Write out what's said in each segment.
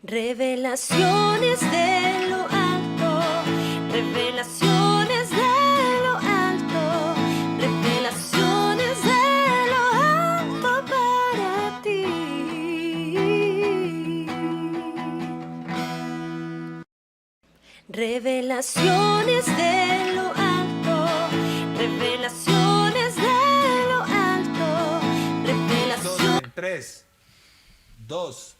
Revelaciones de lo alto, revelaciones de lo alto, revelaciones de lo alto para ti. Revelaciones de lo alto, revelaciones de lo alto, revelaciones. En 3, 2,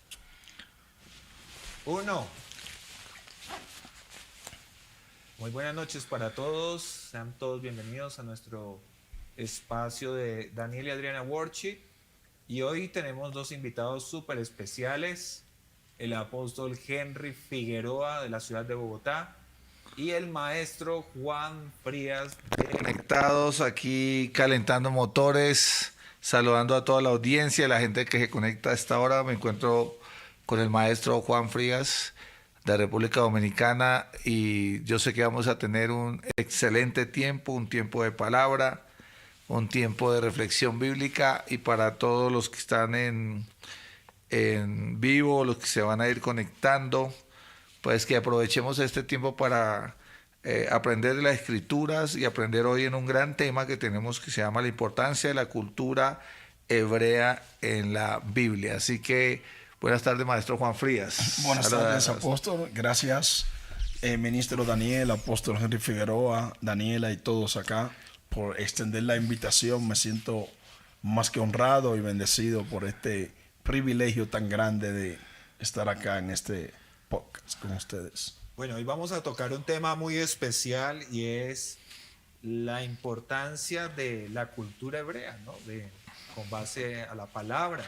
1. Muy buenas noches para todos. Sean todos bienvenidos a nuestro espacio de Daniel y Adriana Worship. Y hoy tenemos dos invitados súper especiales. El apóstol Henry Figueroa de la ciudad de Bogotá y el maestro Juan Frías. Conectados aquí, calentando motores, saludando a toda la audiencia, la gente que se conecta a esta hora. Me encuentro con el maestro Juan Frías de República Dominicana y yo sé que vamos a tener un excelente tiempo, un tiempo de palabra, un tiempo de reflexión bíblica, y para todos los que están en vivo, los que se van a ir conectando, pues que aprovechemos este tiempo para aprender de las escrituras y aprender hoy en un gran tema que tenemos que se llama la importancia de la cultura hebrea en la Biblia. Así que buenas tardes, maestro Juan Frías. Buenas tardes, apóstol. Gracias, ministro Daniel, apóstol Henry Figueroa, Daniela y todos acá por extender la invitación. Me siento más que honrado y bendecido por este privilegio tan grande de estar acá en este podcast con ustedes. Bueno, hoy vamos a tocar un tema muy especial y es la importancia de la cultura hebrea, ¿no? Con base a la palabra.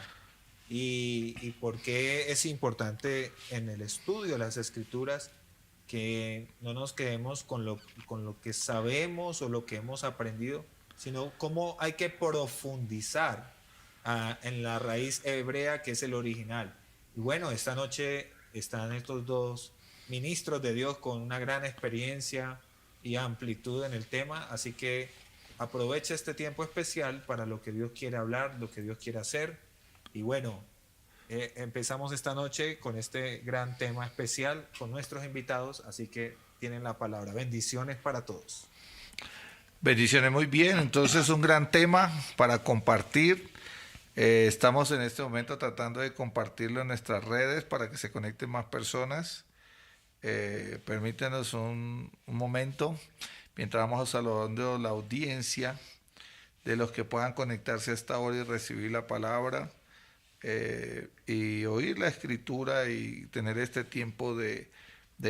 Y por qué es importante en el estudio de las escrituras que no nos quedemos con lo que sabemos o lo que hemos aprendido, sino cómo hay que profundizar en la raíz hebrea, que es el original. Y bueno, esta noche están estos dos ministros de Dios con una gran experiencia y amplitud en el tema, así que aprovecha este tiempo especial para lo que Dios quiere hablar, lo que Dios quiere hacer. Y bueno, empezamos esta noche con este gran tema especial con nuestros invitados, así que tienen la palabra. Bendiciones para todos. Bendiciones, muy bien. Entonces, un gran tema para compartir. Estamos en este momento tratando de compartirlo en nuestras redes para que se conecten más personas. Permítanos un momento mientras vamos saludando a la audiencia de los que puedan conectarse a esta hora y recibir la palabra. Y oír la escritura y tener este tiempo de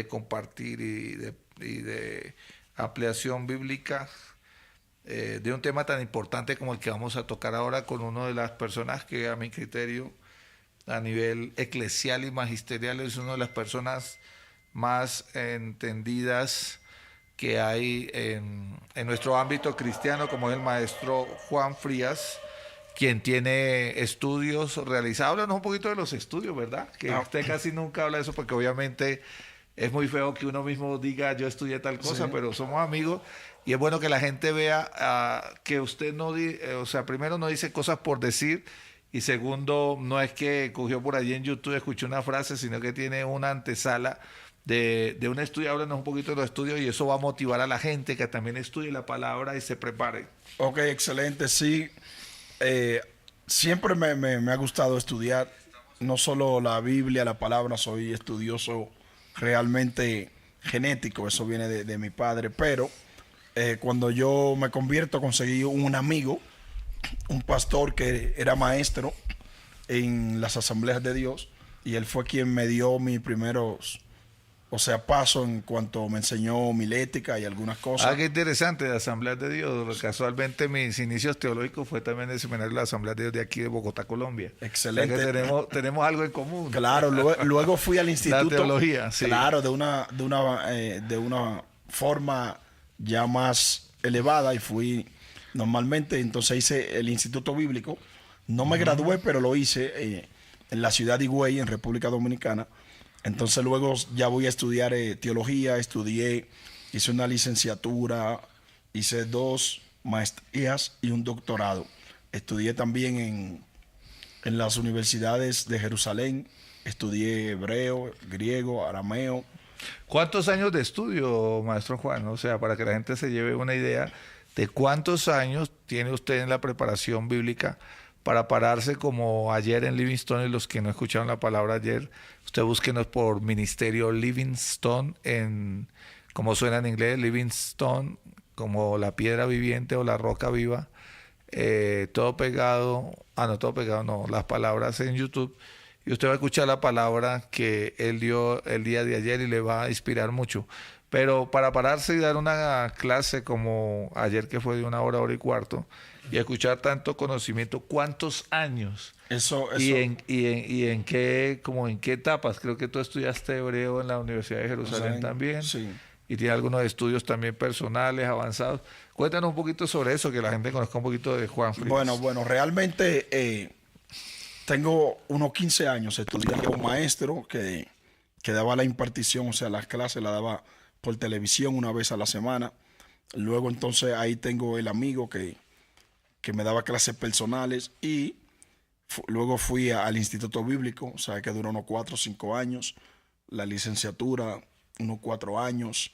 compartir y de ampliación bíblica de un tema tan importante como el que vamos a tocar ahora con una de las personas que a mi criterio a nivel eclesial y magisterial es una de las personas más entendidas que hay en nuestro ámbito cristiano, como es el maestro Juan Frías, quien tiene estudios realizados. Háblanos un poquito de los estudios, ¿verdad? Que usted casi nunca habla de eso porque obviamente es muy feo que uno mismo diga yo estudié tal cosa, sí, pero somos amigos y es bueno que la gente vea que usted no, o sea, primero no dice cosas por decir y segundo, no es que cogió por allí en YouTube, escuchó una frase, sino que tiene una antesala de un estudio. Háblanos un poquito de los estudios y eso va a motivar a la gente que también estudie la palabra y se prepare. Ok, excelente, sí. Siempre me ha gustado estudiar, no solo la Biblia, la palabra, soy estudioso realmente genético, eso viene de mi padre, pero cuando yo me convierto conseguí un amigo, un pastor que era maestro en las Asambleas de Dios y él fue quien me dio mis primeros, paso en cuanto me enseñó homilética y algunas cosas. Qué interesante, de Asambleas de Dios. Casualmente mis inicios teológicos fue también el seminario de la Asamblea de Dios de aquí de Bogotá, Colombia. Excelente. O sea que tenemos algo en común. Claro, luego fui al instituto. La teología, sí. Claro, de una forma ya más elevada y fui normalmente, entonces hice el instituto bíblico. No me gradué, pero lo hice en la ciudad de Higüey, en República Dominicana. Entonces luego ya voy a estudiar teología, hice una licenciatura, hice 2 maestrías y un doctorado. Estudié también en las universidades de Jerusalén. Estudié hebreo, griego, arameo. ¿Cuántos años de estudio, maestro Juan? O sea, para que la gente se lleve una idea de cuántos años tiene usted en la preparación bíblica para pararse como ayer en Livingstone. Y los que no escucharon la palabra ayer, usted búsquenos por Ministerio Livingstone, como suena en inglés, Livingstone, como la piedra viviente o la roca viva, todo pegado, no todo pegado, no, las palabras en YouTube. Y usted va a escuchar la palabra que él dio el día de ayer y le va a inspirar mucho. Pero para pararse y dar una clase como ayer, que fue de 1 hora, 1 hora y cuarto, y escuchar tanto conocimiento, ¿cuántos años? Eso. ¿Y en qué, como en qué etapas? Creo que tú estudiaste hebreo en la Universidad de Jerusalén también. Sí. Y tiene algunos estudios también personales, avanzados. Cuéntanos un poquito sobre eso, que la gente conozca un poquito de Juan Frías. Bueno, realmente tengo unos 15 años estudiando un maestro que daba la impartición, o sea, las clases las daba por televisión una vez a la semana. Luego entonces ahí tengo el amigo que me daba clases personales y luego fui al Instituto Bíblico, o sea, que duró unos 4 o 5 años. La licenciatura, unos 4 años.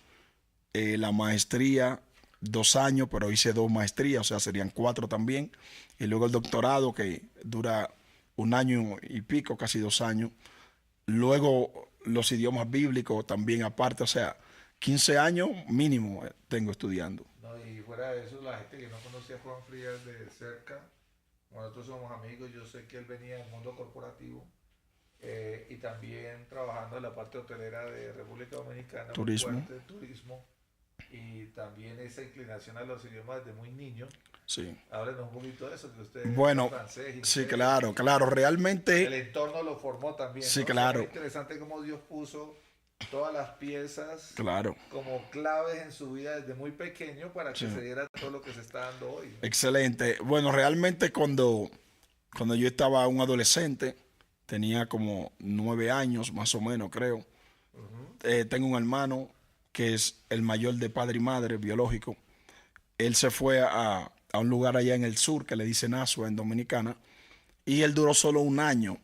La maestría, 2 años, pero hice 2 maestrías, o sea, serían 4 también. Y luego el doctorado, que dura 1 año y pico, casi 2 años. Luego los idiomas bíblicos también aparte, o sea, 15 años mínimo tengo estudiando. No, y fuera de eso, la gente que no conocía a Juan Frías de cerca, nosotros somos amigos, yo sé que él venía del mundo corporativo y también trabajando en la parte hotelera de República Dominicana, Turismo. muy fuerte, turismo, y también esa inclinación a los idiomas desde muy niño. Sí. Háblenos un poquito de eso, que usted Bueno, es francés, sí, inglés, claro, realmente. el entorno lo formó también. Sí, ¿no? claro. O sea, es interesante cómo Dios puso todas las piezas Claro. como claves en su vida desde muy pequeño para que se diera todo lo que se está dando hoy, ¿no? Excelente. Bueno, realmente cuando yo estaba un adolescente, tenía como 9 años, más o menos, creo. Tengo un hermano que es el mayor de padre y madre, biológico. Él se fue a un lugar allá en el sur que le dicen Asua, en Dominicana, y él duró solo 1 año.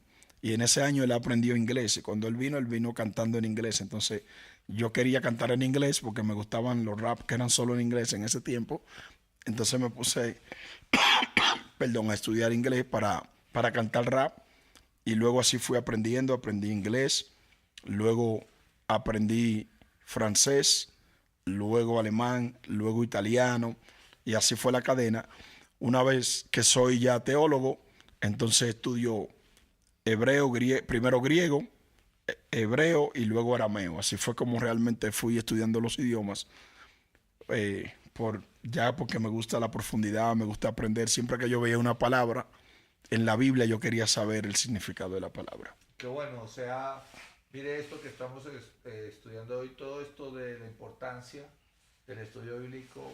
Y en ese año él aprendió inglés. Y cuando él vino cantando en inglés. Entonces yo quería cantar en inglés porque me gustaban los rap que eran solo en inglés en ese tiempo. Entonces me puse, a estudiar inglés para cantar rap. Y luego así fui aprendiendo, aprendí inglés, luego aprendí francés, luego alemán, luego italiano, y así fue la cadena. Una vez que soy ya teólogo, entonces estudio hebreo, primero griego, hebreo y luego arameo. Así fue como realmente fui estudiando los idiomas, porque me gusta la profundidad, me gusta aprender. Siempre que yo veía una palabra en la Biblia, yo quería saber el significado de la palabra. Qué bueno, o sea, mire esto que estamos estudiando hoy, todo esto de la importancia del estudio bíblico.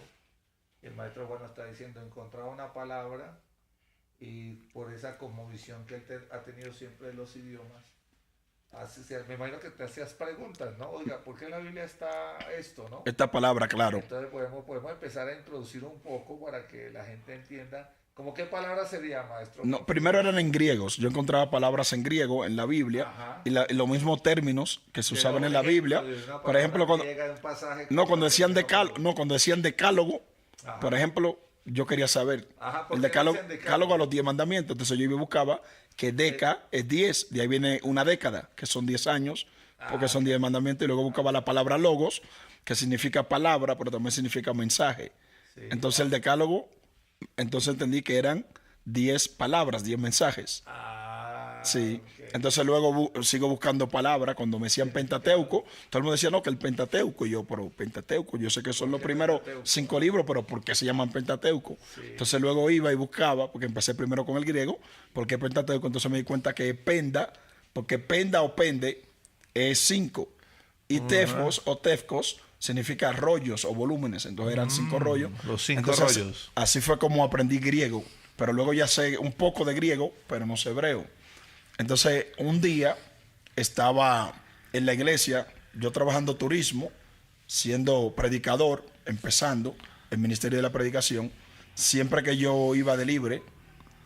El maestro Juan está diciendo, encontrar una palabra, y por esa cosmovisión que él ha tenido siempre de los idiomas, me imagino que te hacías preguntas, ¿no? Oiga, ¿por qué en la Biblia está esto, no? Esta palabra, claro. Entonces podemos empezar a introducir un poco para que la gente entienda. ¿Cómo qué palabra sería, maestro? No, primero eran en griegos. Yo encontraba palabras en griego en la Biblia. Y los mismos términos que se usaban en la Biblia. Por ejemplo, cuando decían decálogo, por ejemplo, yo quería saber el decálogo a los 10 mandamientos. Entonces yo iba y buscaba que deca es 10. De ahí viene una década, que son 10 años, porque son 10 mandamientos. Y luego buscaba la palabra logos, que significa palabra, pero también significa mensaje. Sí. Entonces el decálogo, entonces entendí que eran 10 palabras, 10 mensajes. Sí. Okay. Entonces luego sigo buscando palabras. Cuando me decían Pentateuco, todo el mundo decía, no, que el Pentateuco. Y yo, pero Pentateuco, yo sé que son los primeros 5 libros, pero ¿por qué se llaman Pentateuco? Sí. Entonces luego iba y buscaba, porque empecé primero con el griego, ¿por qué Pentateuco? Entonces me di cuenta que penda, porque penda o pende es 5. Y tefos o tefcos significa rollos o volúmenes. Entonces eran 5 rollos. Los 5 rollos. Así fue como aprendí griego. Pero luego ya sé un poco de griego, pero no sé hebreo. Entonces, un día estaba en la iglesia, yo trabajando turismo, siendo predicador, empezando el ministerio de la predicación. Siempre que yo iba de libre,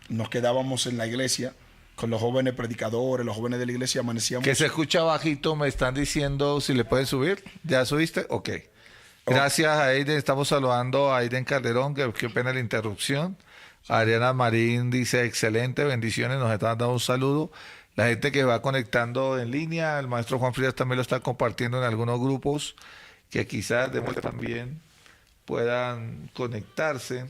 nos quedábamos en la iglesia con los jóvenes predicadores, los jóvenes de la iglesia, amanecíamos. Que se escucha bajito, me están diciendo si le pueden subir. ¿Ya subiste? Ok. Gracias a Aiden, estamos saludando a Aiden Calderón, que qué pena la interrupción. Ariana Marín dice, excelente, bendiciones, nos están dando un saludo. La gente que va conectando en línea, el maestro Juan Frías también lo está compartiendo en algunos grupos, que quizás también puedan conectarse.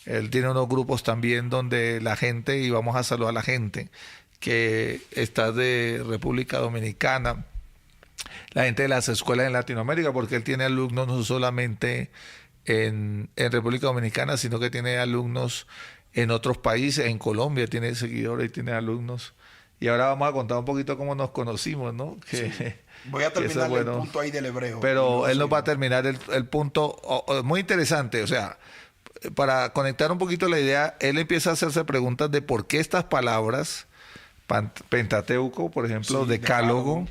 Él tiene unos grupos también donde la gente, y vamos a saludar a la gente que está de República Dominicana, la gente de las escuelas en Latinoamérica, porque él tiene alumnos no solamente en República Dominicana, sino que tiene alumnos en otros países, en Colombia tiene seguidores y tiene alumnos. Y ahora vamos a contar un poquito cómo nos conocimos, ¿no? Que, Sí. Voy a terminar el punto ahí del hebreo. Pero él nos va a terminar el punto muy interesante, o sea, para conectar un poquito la idea, él empieza a hacerse preguntas de por qué estas palabras, Pentateuco, por ejemplo, Sí, Decálogo,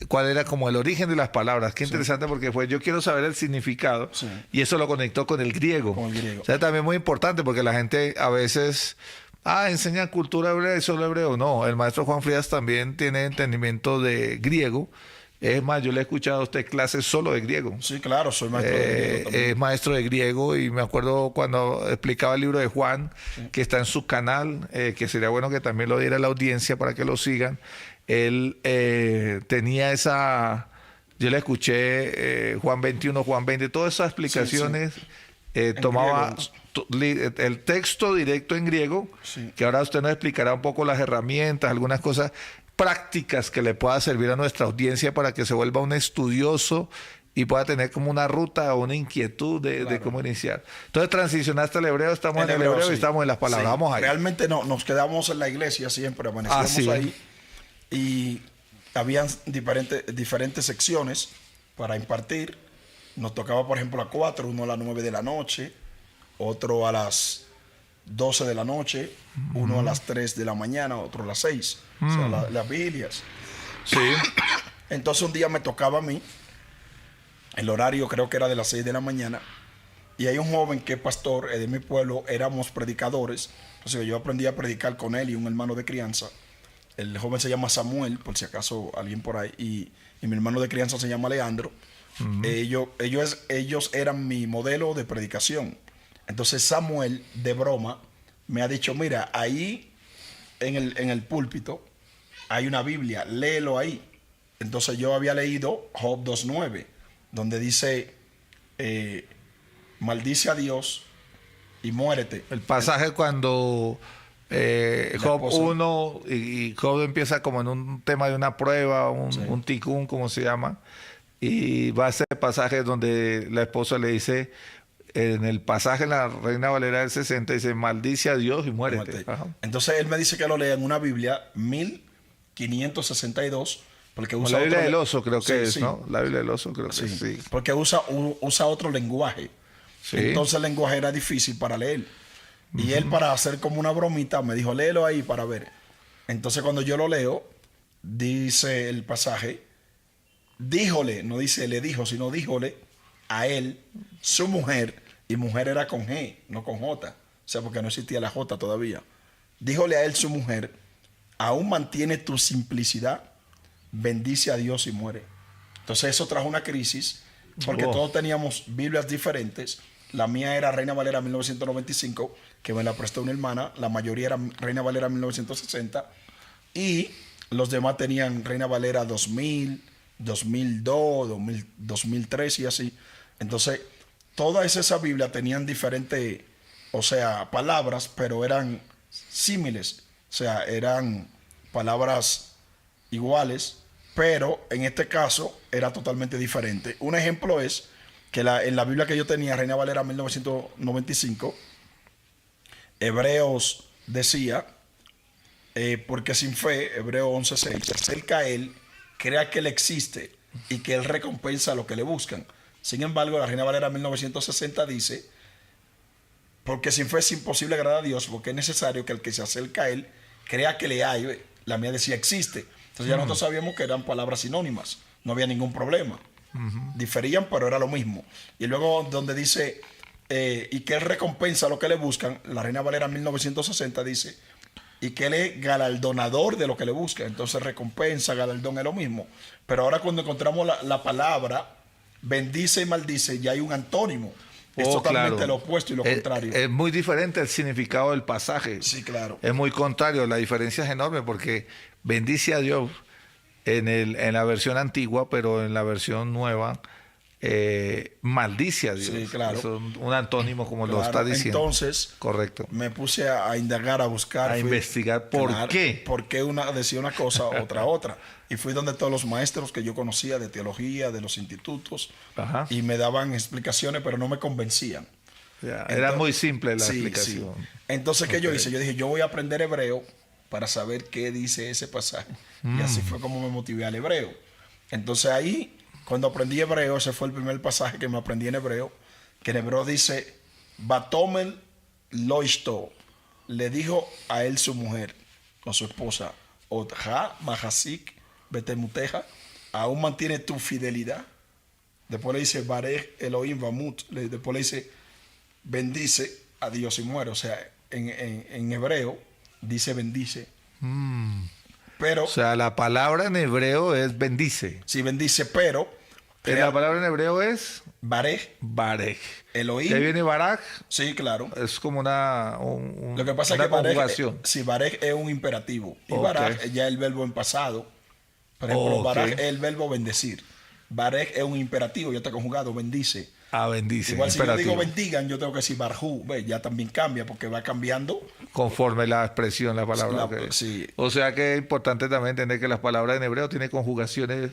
cuál era como el origen de las palabras. Qué interesante, porque fue, yo quiero saber el significado, Sí. y eso lo conectó con el griego. Con el griego. O sea, también muy importante, porque la gente a veces... enseña cultura hebrea y solo hebreo. No, el maestro Juan Frías también tiene entendimiento de griego. Es más, yo le he escuchado a usted clases solo de griego. Sí, claro, soy maestro de griego también. Es maestro de griego, y me acuerdo cuando explicaba el libro de Juan, que está en su canal, que sería bueno que también lo diera a la audiencia para que lo sigan. Él tenía esa... Yo le escuché Juan 21, Juan 20, todas esas explicaciones. Tomaba el texto directo en griego, Sí. que ahora usted nos explicará un poco las herramientas, algunas cosas prácticas que le pueda servir a nuestra audiencia para que se vuelva un estudioso y pueda tener como una ruta o una inquietud de cómo iniciar. Entonces transicionaste al hebreo, estamos en el hebreo sí. y estamos en las palabras. Sí. Vamos ahí. Realmente no, nos quedamos en la iglesia siempre, amanecíamos Sí. ahí y habían diferentes secciones para impartir. Nos tocaba, por ejemplo, a 4, uno a las 9 de la noche, otro a las 12 de la noche, uno a las 3 de la mañana, otro a las 6. O sea, las vigilias. Sí. Entonces un día me tocaba a mí, el horario creo que era de las 6 de la mañana, y hay un joven que es pastor de mi pueblo, éramos predicadores, entonces yo aprendí a predicar con él y un hermano de crianza. El joven se llama Samuel, por si acaso alguien por ahí, y mi hermano de crianza se llama Leandro. Ellos eran mi modelo de predicación. Entonces Samuel, de broma, me ha dicho, mira, ahí en el púlpito hay una Biblia, léelo ahí. Entonces yo había leído Job 2:9, donde dice, maldice a Dios y muérete. El pasaje cuando Job 1 y Job empieza como en un tema de una prueba, un ticún, como se llama, y va a ese pasaje donde la esposa le dice, en el pasaje en la Reina Valera del 60, dice, maldice a Dios y muérete. Entonces él me dice que lo lea en una Biblia 1562, porque usa la Biblia otro del oso creo que es, sí. ¿no? La Biblia del oso creo que sí. Porque usa otro lenguaje. Sí. Entonces el lenguaje era difícil para leer. Y él, para hacer como una bromita, me dijo, léelo ahí para ver. Entonces cuando yo lo leo, dice el pasaje, díjole, no dice le dijo, sino díjole a él, su mujer, y mujer era con G, no con J, o sea, porque no existía la J todavía. Díjole a él, su mujer, aún mantiene tu simplicidad, bendice a Dios y muere. Entonces eso trajo una crisis, porque todos teníamos Biblias diferentes. La mía era Reina Valera 1995, que me la prestó una hermana, la mayoría era Reina Valera 1960, y los demás tenían Reina Valera 2000, 2002, 2003 y así. Entonces, todas esas Biblias tenían diferentes, o sea, palabras, pero eran símiles. O sea, eran palabras iguales, pero en este caso era totalmente diferente. Un ejemplo es que en la Biblia que yo tenía, Reina Valera 1995, Hebreos decía, porque sin fe, Hebreos 11:6, se acerca a él, crea que él existe y que él recompensa a los que le buscan. Sin embargo, la Reina Valera 1960 dice, porque sin fe es imposible agradar a Dios, porque es necesario que el que se acerca a él crea que le hay. La mía decía existe. Entonces ya nosotros sabíamos que eran palabras sinónimas, no había ningún problema. Diferían, pero era lo mismo. Y luego donde dice, y que él recompensa a los que le buscan, la Reina Valera 1960 dice, y que Él es galardonador de lo que le busca. Entonces recompensa, galardón es lo mismo. Pero ahora cuando encontramos la palabra bendice y maldice, ya hay un antónimo. Es totalmente claro. lo opuesto y lo contrario. Es muy diferente el significado del pasaje. Sí, claro. Es muy contrario. La diferencia es enorme porque bendice a Dios en la versión antigua, pero en la versión nueva maldice a Dios. Sí, claro. Es un antónimo como lo Claro, está diciendo. entonces, correcto. me puse a indagar, a buscar. A investigar por qué. Por qué una decía una cosa, otra. Y fui donde todos los maestros que yo conocía de teología, de los institutos, Ajá. y me daban explicaciones, pero no me convencían. Era Entonces, muy simple la sí, explicación. sí. Entonces, ¿qué yo Ok. hice? Yo dije, yo voy a aprender hebreo para saber qué dice ese pasaje. Y así fue como me motivé al hebreo. Entonces ahí, cuando aprendí hebreo, ese fue el primer pasaje que me aprendí en hebreo, que en hebreo dice, Batomel lo istó, le dijo a él su mujer, o su esposa, Otja Mahasik Betemuteja, aún mantiene tu fidelidad. Después le dice, Barej Elohim Bamut, después le dice, bendice a Dios y muere. O sea, en hebreo dice bendice. Pero, O sea, la palabra en hebreo es bendice. sí bendice, pero, La palabra en hebreo es Barej Barej. Elohim. ¿De ahí viene Barak? Sí, claro. Es como una, Lo que pasa es una que Barej, conjugación. sí, Barej es un imperativo. Y Ok. Barej ya es el verbo en pasado. Por ejemplo, Ok. Barej es el verbo bendecir. Barej es un imperativo, ya está conjugado, bendice. Ah, bendice. Igual si yo imperativo. digo bendigan, yo tengo que decir barjú. Ve, ya también cambia porque va cambiando. Conforme la expresión, la palabra. ok. Sí. O sea que es importante también entender que las palabras en hebreo tienen conjugaciones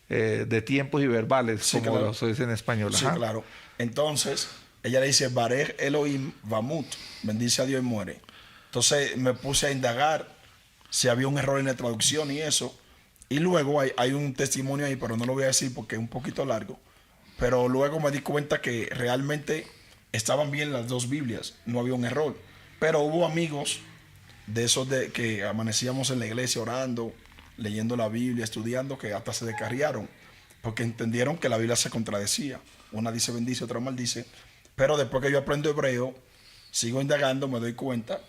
de tiempos y verbales, Sí, como claro. se dice en español. Sí, Ajá. claro. Entonces, ella le dice, Barej Elohim Vamut, bendice a Dios y muere. Entonces me puse a indagar si había un error en la traducción y eso. Y luego hay un testimonio ahí, pero no lo voy a decir porque es un poquito largo. Pero luego me di cuenta que realmente estaban bien las dos Biblias, no había un error. Pero hubo amigos de esos de que amanecíamos en la iglesia orando, leyendo la Biblia, estudiando, que hasta se descarriaron, porque entendieron que la Biblia se contradecía. Una dice bendice, otra maldice. Pero después que yo aprendo hebreo, sigo indagando, me doy cuenta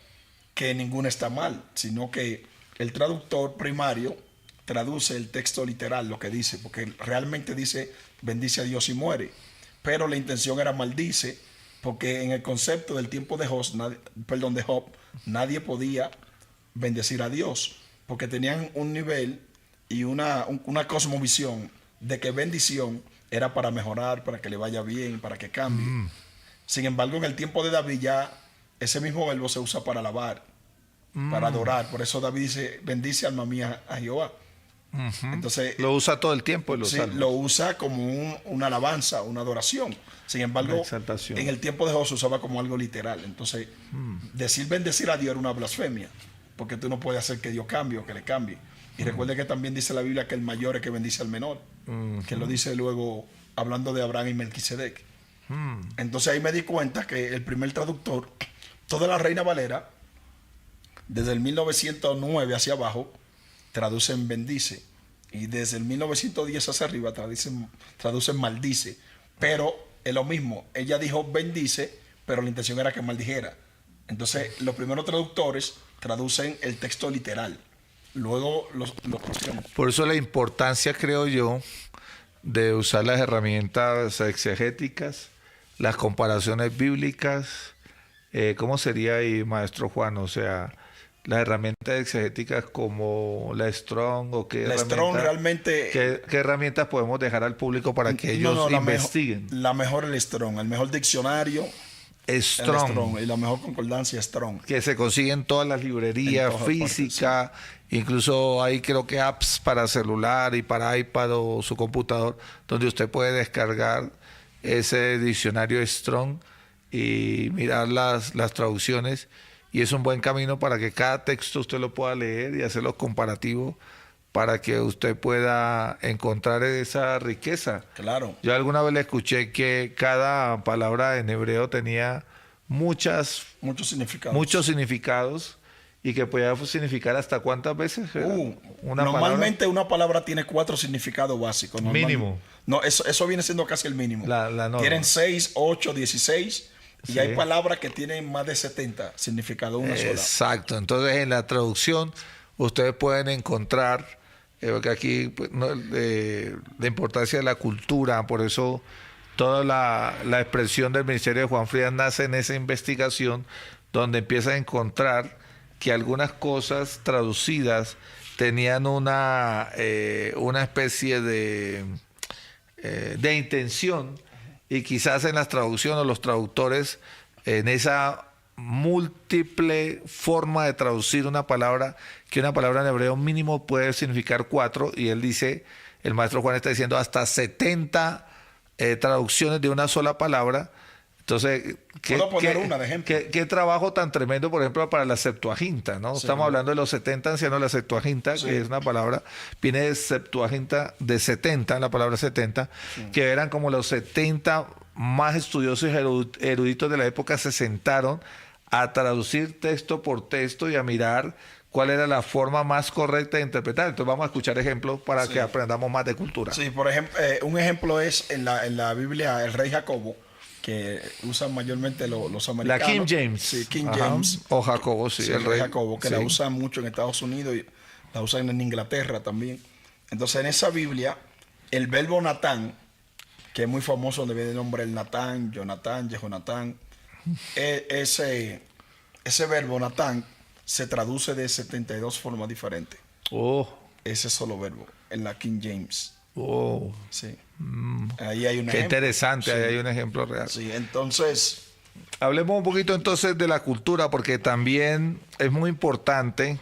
que ninguna está mal, sino que el traductor primario traduce el texto literal, lo que dice, porque realmente dice bendice a Dios y muere. Pero la intención era maldice, porque en el concepto del tiempo de Job, nadie podía bendecir a Dios, porque tenían un nivel y una cosmovisión de que bendición era para mejorar, para que le vaya bien, para que cambie. Sin embargo, en el tiempo de David ya ese mismo verbo se usa para alabar, para adorar. Por eso David dice, bendice alma mía a Jehová. Entonces, Lo usa todo el tiempo en los sí, salmos. lo usa como una alabanza, una adoración. Sin embargo, Una exaltación. en el tiempo de Job se usaba como algo literal. Entonces, decir bendecir a Dios era una blasfemia, porque tú no puedes hacer que Dios cambie o que le cambie. Y recuerde que también dice la Biblia que el mayor es que bendice al menor, que lo dice luego hablando de Abraham y Melquisedec. Entonces ahí me di cuenta que el primer traductor, toda la Reina Valera, desde el 1909 hacia abajo, traducen bendice. Y desde el 1910 hacia arriba traducen maldice. Pero es lo mismo. Ella dijo bendice, pero la intención era que maldijera. Entonces, los primeros traductores traducen el texto literal. Luego los Por eso la importancia, creo yo, de usar las herramientas exegéticas, las comparaciones bíblicas. ¿Cómo sería ahí, maestro Juan? O sea, las herramientas exegéticas como la Strong o qué La Strong realmente... ¿qué herramientas podemos dejar al público para que ellos la investiguen? la mejor el Strong, el mejor diccionario, el Strong, y la mejor concordancia Strong. Que se consiguen todas las librerías, En todas física, incluso hay creo que apps para celular y para iPad o su computador, donde usted puede descargar ese diccionario Strong y mirar las traducciones, y es un buen camino para que cada texto usted lo pueda leer y hacer los comparativos para que usted pueda encontrar esa riqueza. Claro. Yo alguna vez le escuché que cada palabra en hebreo tenía muchos significados y que podía significar hasta cuántas veces. Normalmente una palabra tiene 4 significados básicos. Mínimo. No, eso viene siendo casi el mínimo. La norma. Tienen 6, 8, 16, Y Sí. hay palabras que tienen más de 70 significados, una sola. Exacto. Entonces, en la traducción, ustedes pueden encontrar, porque aquí pues, la importancia de la cultura, por eso toda la expresión del ministerio de Juan Frías nace en esa investigación, donde empieza a encontrar que algunas cosas traducidas tenían una especie de intención, y quizás en las traducciones los traductores en esa múltiple forma de traducir una palabra, que una palabra en hebreo mínimo puede significar 4, y él dice, el maestro Juan está diciendo hasta 70 traducciones de una sola palabra. Entonces, Puedo poner una de ejemplo. qué trabajo tan tremendo, por ejemplo, para la Septuaginta, ¿no? Sí. Estamos hablando de los 70 ancianos de la Septuaginta, Sí. que es una palabra, viene de Septuaginta de 70, la palabra 70, que eran como los 70 más estudiosos y eruditos de la época se sentaron a traducir texto por texto y a mirar cuál era la forma más correcta de interpretar. Entonces vamos a escuchar ejemplos para Sí. que aprendamos más de cultura. Sí, por ejemplo, un ejemplo es en la Biblia el rey Jacobo, que usan mayormente los La americanos. King James. Sí, King Ajá. James. O Jacobo, sí. Sí, el rey Jacobo, que sí. la usan mucho en Estados Unidos y la usan en Inglaterra también. Entonces, en esa Biblia, el verbo Natán, que es muy famoso, donde viene el nombre el Natán, Jonatán, Jehonatán, ese verbo Natán se traduce de 72 formas diferentes. Oh, Ese solo verbo, en la King James. oh. Sí. Ahí hay un Qué ejemplo. interesante, Sí. ahí hay un ejemplo real. Sí, entonces, Hablemos un poquito entonces de la cultura, porque también es muy importante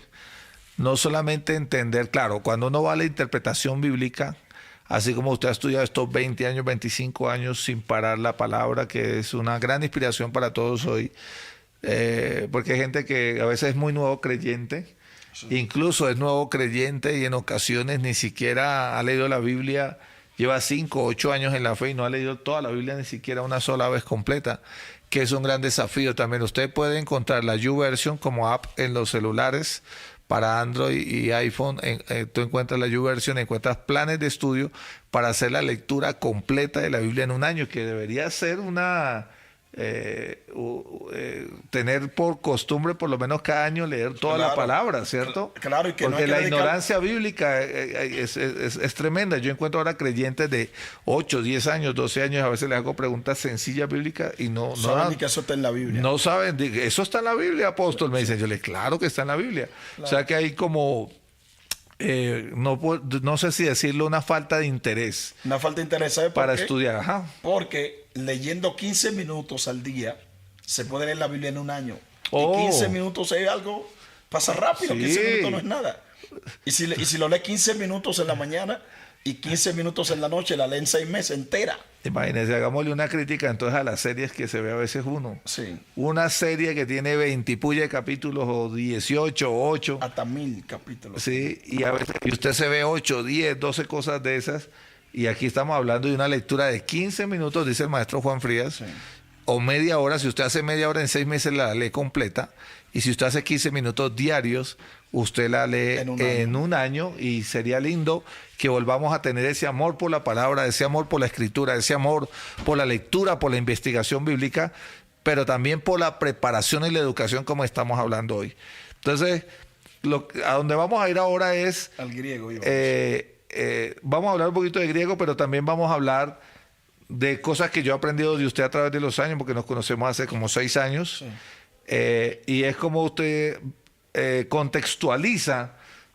no solamente entender, claro, cuando uno va a la interpretación bíblica, así como usted ha estudiado estos 20 años, 25 años sin parar la palabra, que es una gran inspiración para todos hoy, porque hay gente que a veces es muy nuevo creyente, incluso es nuevo creyente y en ocasiones ni siquiera ha leído la Biblia, lleva 5 o 8 años en la fe y no ha leído toda la Biblia ni siquiera una sola vez completa, que es un gran desafío también. Usted puede encontrar la YouVersion como app en los celulares para Android y iPhone. Tú encuentras la YouVersion, encuentras planes de estudio para hacer la lectura completa de la Biblia en un año, que debería ser una... tener por costumbre por lo menos cada año leer toda la Claro. palabra, ¿cierto? Claro, y que no porque hay que la dedicar- ignorancia bíblica es tremenda. Yo encuentro ahora creyentes de 8, 10 años, 12 años, a veces les hago preguntas sencillas bíblicas y no saben ni que eso está en la Biblia. no saben, eso está en la Biblia, apóstol, me dicen. Yo le claro que está en la Biblia. O sea que hay como, no sé si decirlo, una falta de interés Una falta de interés, ¿sabe por para qué? estudiar. Ajá. Porque leyendo 15 minutos al día, se puede leer la Biblia en un año. Oh. Y 15 minutos es algo, pasa rápido, Sí. 15 minutos no es nada. Y si lo lee 15 minutos en la mañana y 15 minutos en la noche, la lee en 6 meses entera. Imagínense, hagámosle una crítica entonces a las series que se ve a veces uno. Sí. Una serie que tiene 20 y puya de capítulos o 18 o 8. Hasta 1000 capítulos. Sí, y a veces y usted se ve 8, 10, 12 cosas de esas. Y aquí estamos hablando de una lectura de 15 minutos, dice el maestro Juan Frías, Sí. o media hora. Si usted hace media hora en 6 meses, la lee completa. Y si usted hace 15 minutos diarios, usted la lee en un año. Y sería lindo que volvamos a tener ese amor por la palabra, ese amor por la escritura, ese amor por la lectura, por la investigación bíblica, pero también por la preparación y la educación como estamos hablando hoy. Entonces, a donde vamos a ir ahora es... Al griego. Iba. vamos a hablar un poquito de griego, pero también vamos a hablar de cosas que yo he aprendido de usted a través de los años, porque nos conocemos hace como 6 años. Sí. Y es como usted contextualiza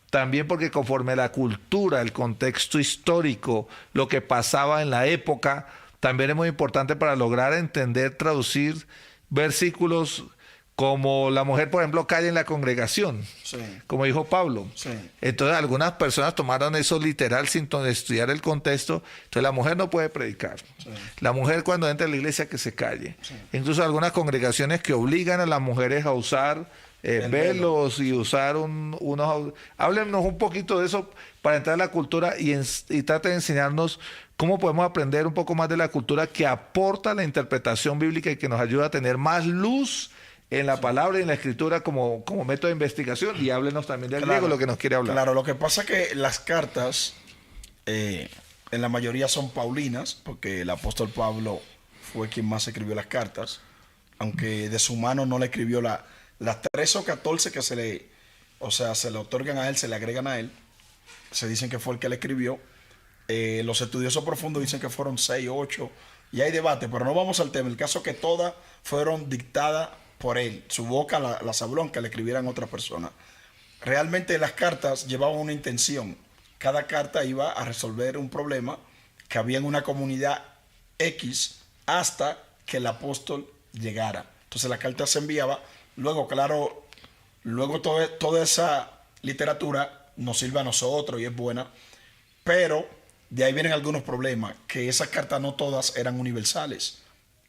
también, porque conforme la cultura, el contexto histórico, lo que pasaba en la época, también es muy importante para lograr entender, traducir versículos como la mujer, por ejemplo, calla en la congregación, Sí. como dijo Pablo. Sí. Entonces algunas personas tomaron eso literal sin estudiar el contexto. Entonces la mujer no puede predicar. Sí. La mujer cuando entra a la iglesia que se calle. Sí. Incluso algunas congregaciones que obligan a las mujeres a usar velos y usar unos... Háblenos un poquito de eso para entrar a la cultura y trate de enseñarnos cómo podemos aprender un poco más de la cultura que aporta la interpretación bíblica y que nos ayuda a tener más luz en la palabra y en la escritura como método de investigación. Y háblenos también del griego, lo que nos quiere hablar. Claro, lo que pasa es que las cartas en la mayoría son paulinas, porque el apóstol Pablo fue quien más escribió las cartas. aunque de su mano no le escribió las 13 o 14 que se le otorgan a él, se le agregan a él, se dicen que fue el que le escribió. Los estudiosos profundos dicen que fueron 6 o 8, y hay debate, pero no vamos al tema. El caso es que todas fueron dictadas por él, su boca las habló, que le escribieran otra persona. Realmente las cartas llevaban una intención. Cada carta iba a resolver un problema que había en una comunidad X hasta que el apóstol llegara. Entonces la carta se enviaba. Luego, claro, toda esa literatura nos sirve a nosotros y es buena, pero de ahí vienen algunos problemas, que esas cartas no todas eran universales.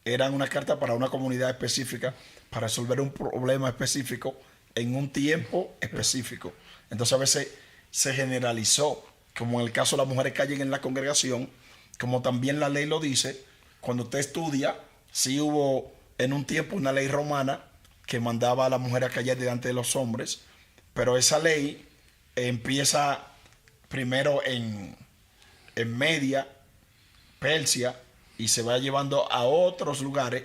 Eran una carta para una comunidad específica, para resolver un problema específico en un tiempo específico. Entonces a veces se generalizó, como en el caso de las mujeres que callen en la congregación, como también la ley lo dice. Cuando usted estudia, sí hubo en un tiempo una ley romana que mandaba a la mujer a callar delante de los hombres, pero esa ley empieza primero en Media, Persia, y se va llevando a otros lugares.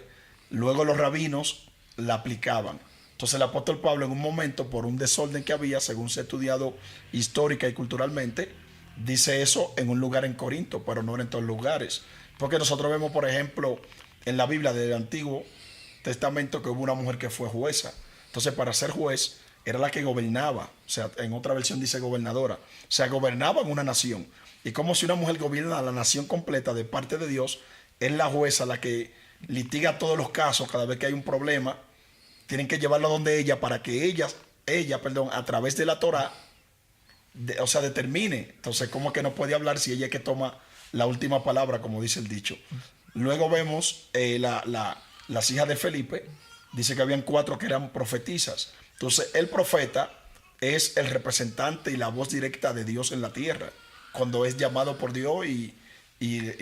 Luego los rabinos la aplicaban. Entonces el apóstol Pablo, en un momento, por un desorden que había, según se ha estudiado histórica y culturalmente, dice eso en un lugar en Corinto, pero no en todos los lugares. Porque nosotros vemos, por ejemplo, en la Biblia del Antiguo Testamento, que hubo una mujer que fue jueza. Entonces, para ser juez, era la que gobernaba. O sea, en otra versión dice gobernadora. O sea, gobernaba en una nación. Y como si una mujer gobierna la nación completa de parte de Dios, es la jueza la que litiga todos los casos. Cada vez que hay un problema, tienen que llevarlo donde ella, para que ella, a través de la Torá, determine. Entonces, ¿cómo que no puede hablar si ella es que toma la última palabra, como dice el dicho? Luego vemos las hijas de Felipe. Dice que habían 4 que eran profetisas. Entonces, el profeta es el representante y la voz directa de Dios en la tierra, cuando es llamado por Dios y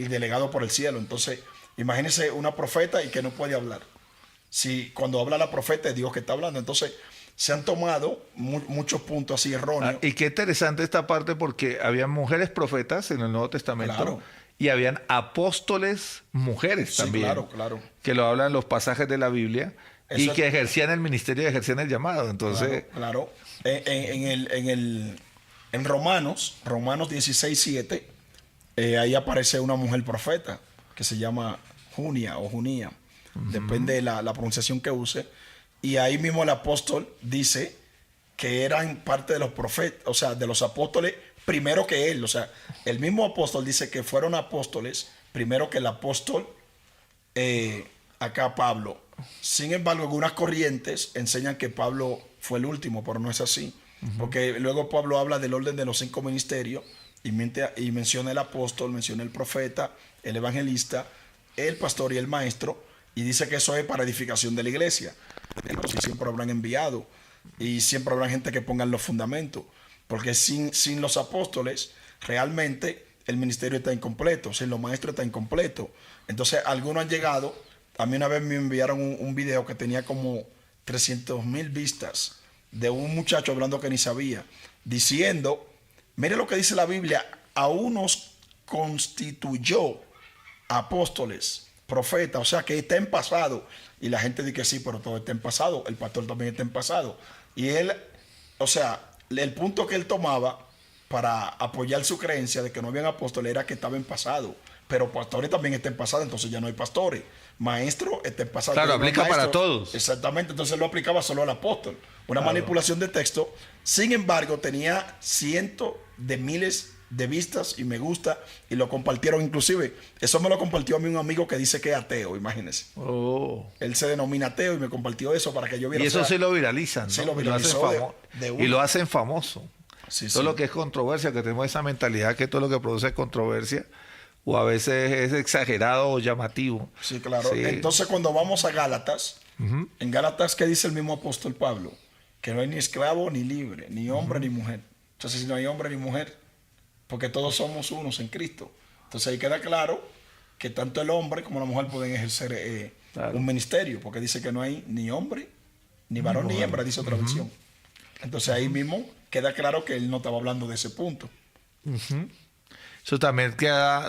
delegado por el cielo. Entonces, imagínense una profeta y que no puede hablar. Si cuando habla la profeta es Dios que está hablando. Entonces, se han tomado muchos puntos así erróneos. Y qué interesante esta parte, porque había mujeres profetas en el Nuevo Testamento. Claro. Y habían apóstoles mujeres también. Claro. Que lo hablan los pasajes de la Biblia. Eso y que ejercían el ministerio y ejercían el llamado. Entonces, Claro. En Romanos 16:7, ahí aparece una mujer profeta que se llama Junia o Junía. Depende de la pronunciación que use. Y ahí mismo el apóstol dice que eran parte de los profetas, o sea, de los apóstoles primero que él. O sea, el mismo apóstol dice que fueron apóstoles primero que el apóstol acá Pablo. Sin embargo, algunas corrientes enseñan que Pablo fue el último, pero no es así. Porque luego Pablo habla del orden de los 5 ministerios y menciona el apóstol, menciona el profeta, el evangelista, el pastor y el maestro, y dice que eso es para edificación de la iglesia. Entonces, siempre habrán enviado y siempre habrá gente que ponga los fundamentos, porque sin los apóstoles realmente el ministerio está incompleto, sin los maestros está incompleto. Entonces algunos han llegado. A mí una vez me enviaron un video que tenía como 300,000 vistas, de un muchacho hablando que ni sabía, diciendo, mire lo que dice la Biblia, a unos constituyó apóstoles, profetas, o sea que está en pasado. Y la gente dice que sí, pero todo está en pasado, el pastor también está en pasado. Y él, o sea, el punto que él tomaba para apoyar su creencia de que no habían apóstoles era que estaba en pasado. Pero pastores también están en pasado, entonces ya no hay pastores. Maestro está en pasado. claro, no hay aplica maestro. para todos. Exactamente, entonces lo aplicaba solo al apóstol. Una manipulación de texto. Sin embargo, tenía cientos de miles de vistas y me gusta, y lo compartieron. Inclusive, eso me lo compartió a mí un amigo que dice que es ateo, imagínense. Él se denomina ateo y me compartió eso para que yo viera. Y eso sí lo viralizan, ¿no? Sí, lo viralizó y lo hacen famoso. Sí, todo sí. lo que es controversia, que tenemos esa mentalidad que todo lo que produce es controversia, o a veces es exagerado o llamativo. Sí, claro. Sí. Entonces, cuando vamos a Gálatas, en Gálatas, ¿qué dice el mismo apóstol Pablo? Que no hay ni esclavo ni libre, ni hombre ni mujer. Entonces, si no hay hombre ni mujer, porque todos somos unos en Cristo. Entonces, ahí queda claro que tanto el hombre como la mujer pueden ejercer Claro. un ministerio, porque dice que no hay ni hombre, ni varón, ni hembra, dice otra versión. Entonces, ahí mismo queda claro que él no estaba hablando de ese punto. Eso también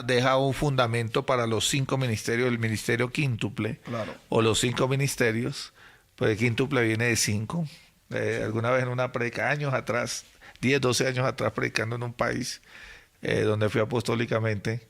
deja un fundamento para los 5 ministerios, el ministerio quíntuple, Claro. o los 5 ministerios, pues el quíntuple viene de 5. Alguna vez en una predica, años atrás, 10, 12 años atrás, predicando en un país donde fui apostólicamente,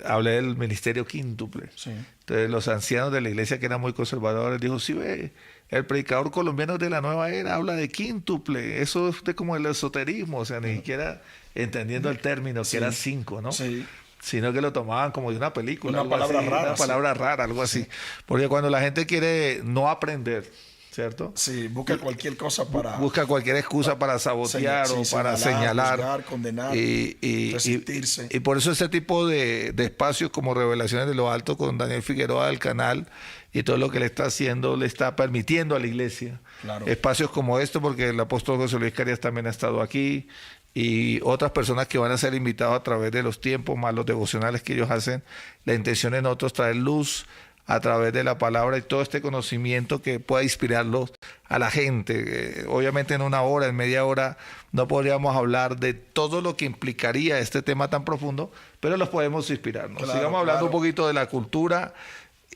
hablé del ministerio quíntuple. Sí. Entonces los ancianos de la iglesia, que eran muy conservadores, dijo, sí, ve, el predicador colombiano de la nueva era habla de quíntuple, eso es de como el esoterismo, o sea, ni siquiera entendiendo el término, que Sí. era 5, ¿no? Sí. Sino que lo tomaban como de una película. Una algo palabra así, rara, una sí. palabra rara, algo así. Porque cuando la gente quiere no aprender, ¿cierto? Sí, busca cualquier cosa para Busca cualquier excusa para sabotear o para señalar. juzgar, condenar, y resistirse. y por eso ese tipo de espacios como Revelaciones de lo Alto con Daniel Figueroa del canal y todo lo que le está haciendo, le está permitiendo a la iglesia. Claro. Espacios como esto, porque el apóstol José Luis Carías también ha estado aquí, y otras personas que van a ser invitados a través de los tiempos, más los devocionales que ellos hacen. La intención en otros traer luz a través de la palabra y todo este conocimiento que pueda inspirarlos a la gente. Obviamente en una hora, en media hora, no podríamos hablar de todo lo que implicaría este tema tan profundo, pero los podemos inspirar, ¿no? Claro, Sigamos hablando claro. un poquito de la cultura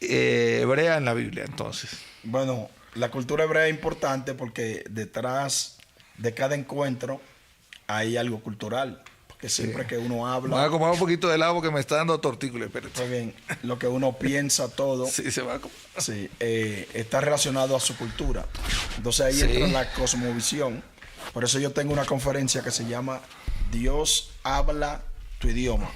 hebrea en la Biblia, entonces. Bueno, la cultura hebrea es importante porque detrás de cada encuentro hay algo cultural. Porque siempre que uno Me voy a habla, acomodar un poquito de lado porque me está dando tortícolis, espérate. está bien, lo que uno piensa, todo, Sí, se va a acomodar. sí, está relacionado a su cultura. Entonces ahí Sí. entra la cosmovisión. Por eso yo tengo una conferencia que se llama Dios habla tu idioma.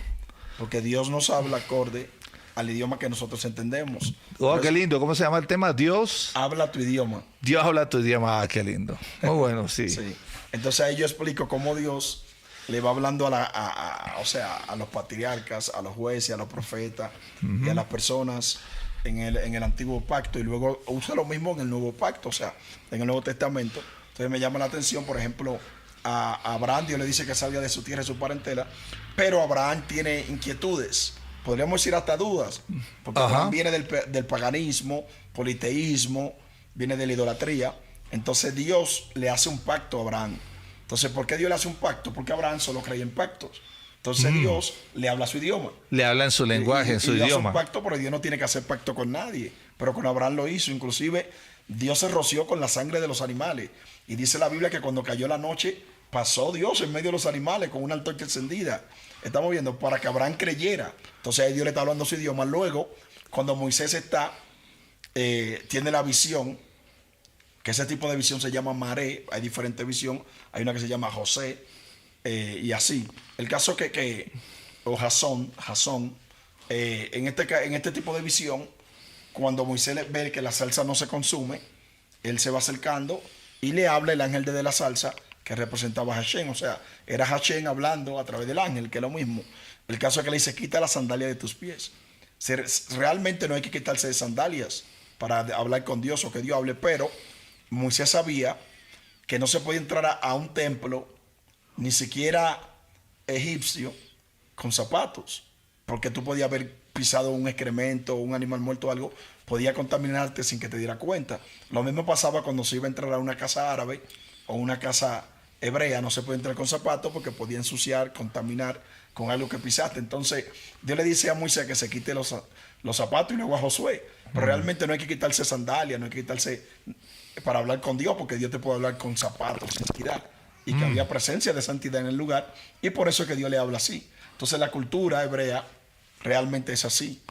Porque Dios nos habla acorde al idioma que nosotros entendemos. Oh, Por qué eso, lindo. ¿Cómo se llama el tema? Dios. habla tu idioma. Dios habla tu idioma. Ah, qué lindo. Muy bueno, sí. Sí. Entonces ahí yo explico cómo Dios le va hablando o sea, a los patriarcas, a los jueces, a los profetas y a las personas en el antiguo pacto, y luego usa lo mismo en el nuevo pacto, o sea, en el Nuevo Testamento. Entonces me llama la atención, por ejemplo, a Abraham Dios le dice que salga de su tierra y su parentela, pero Abraham tiene inquietudes, podríamos decir hasta dudas, porque Ajá. Abraham viene del paganismo, politeísmo, viene de la idolatría. Entonces Dios le hace un pacto a Abraham. Entonces, ¿por qué Dios le hace un pacto? Porque Abraham solo creía en pactos. Entonces Dios le habla su idioma. Le habla en su lenguaje, en su y le hace idioma. un pacto, pero Dios no tiene que hacer pacto con nadie. Pero con Abraham lo hizo. Inclusive Dios se roció con la sangre de los animales. Y dice la Biblia que cuando cayó la noche, pasó Dios en medio de los animales con una antorcha encendida. Estamos viendo, para que Abraham creyera. Entonces ahí Dios le está hablando su idioma. Luego, cuando Moisés tiene la visión, que ese tipo de visión se llama Maré, hay diferentes visiones, hay una que se llama José, y así. El caso o Jasón, en este tipo de visión, cuando Moisés ve que la salsa no se consume, él se va acercando y le habla el ángel de la salsa, que representaba a Hashem, o sea, era Hashem hablando a través del ángel, que es lo mismo. El caso es que le dice, quita la sandalia de tus pies. Realmente no hay que quitarse de sandalias para hablar con Dios o que Dios hable, pero Moisés sabía que no se podía entrar a un templo, ni siquiera egipcio, con zapatos, porque tú podías haber pisado un excremento, un animal muerto o algo, podía contaminarte sin que te diera cuenta. Lo mismo pasaba cuando se iba a entrar a una casa árabe o una casa hebrea, no se puede entrar con zapatos porque podía ensuciar, contaminar con algo que pisaste. Entonces Dios le dice a Moisés que se quite los zapatos, y luego a Josué. Pero realmente no hay que quitarse sandalias, no hay que quitarse para hablar con Dios, porque Dios te puede hablar con zapatos, santidad, y que había presencia de santidad en el lugar, y por eso es que Dios le habla así. Entonces la cultura hebrea realmente es así.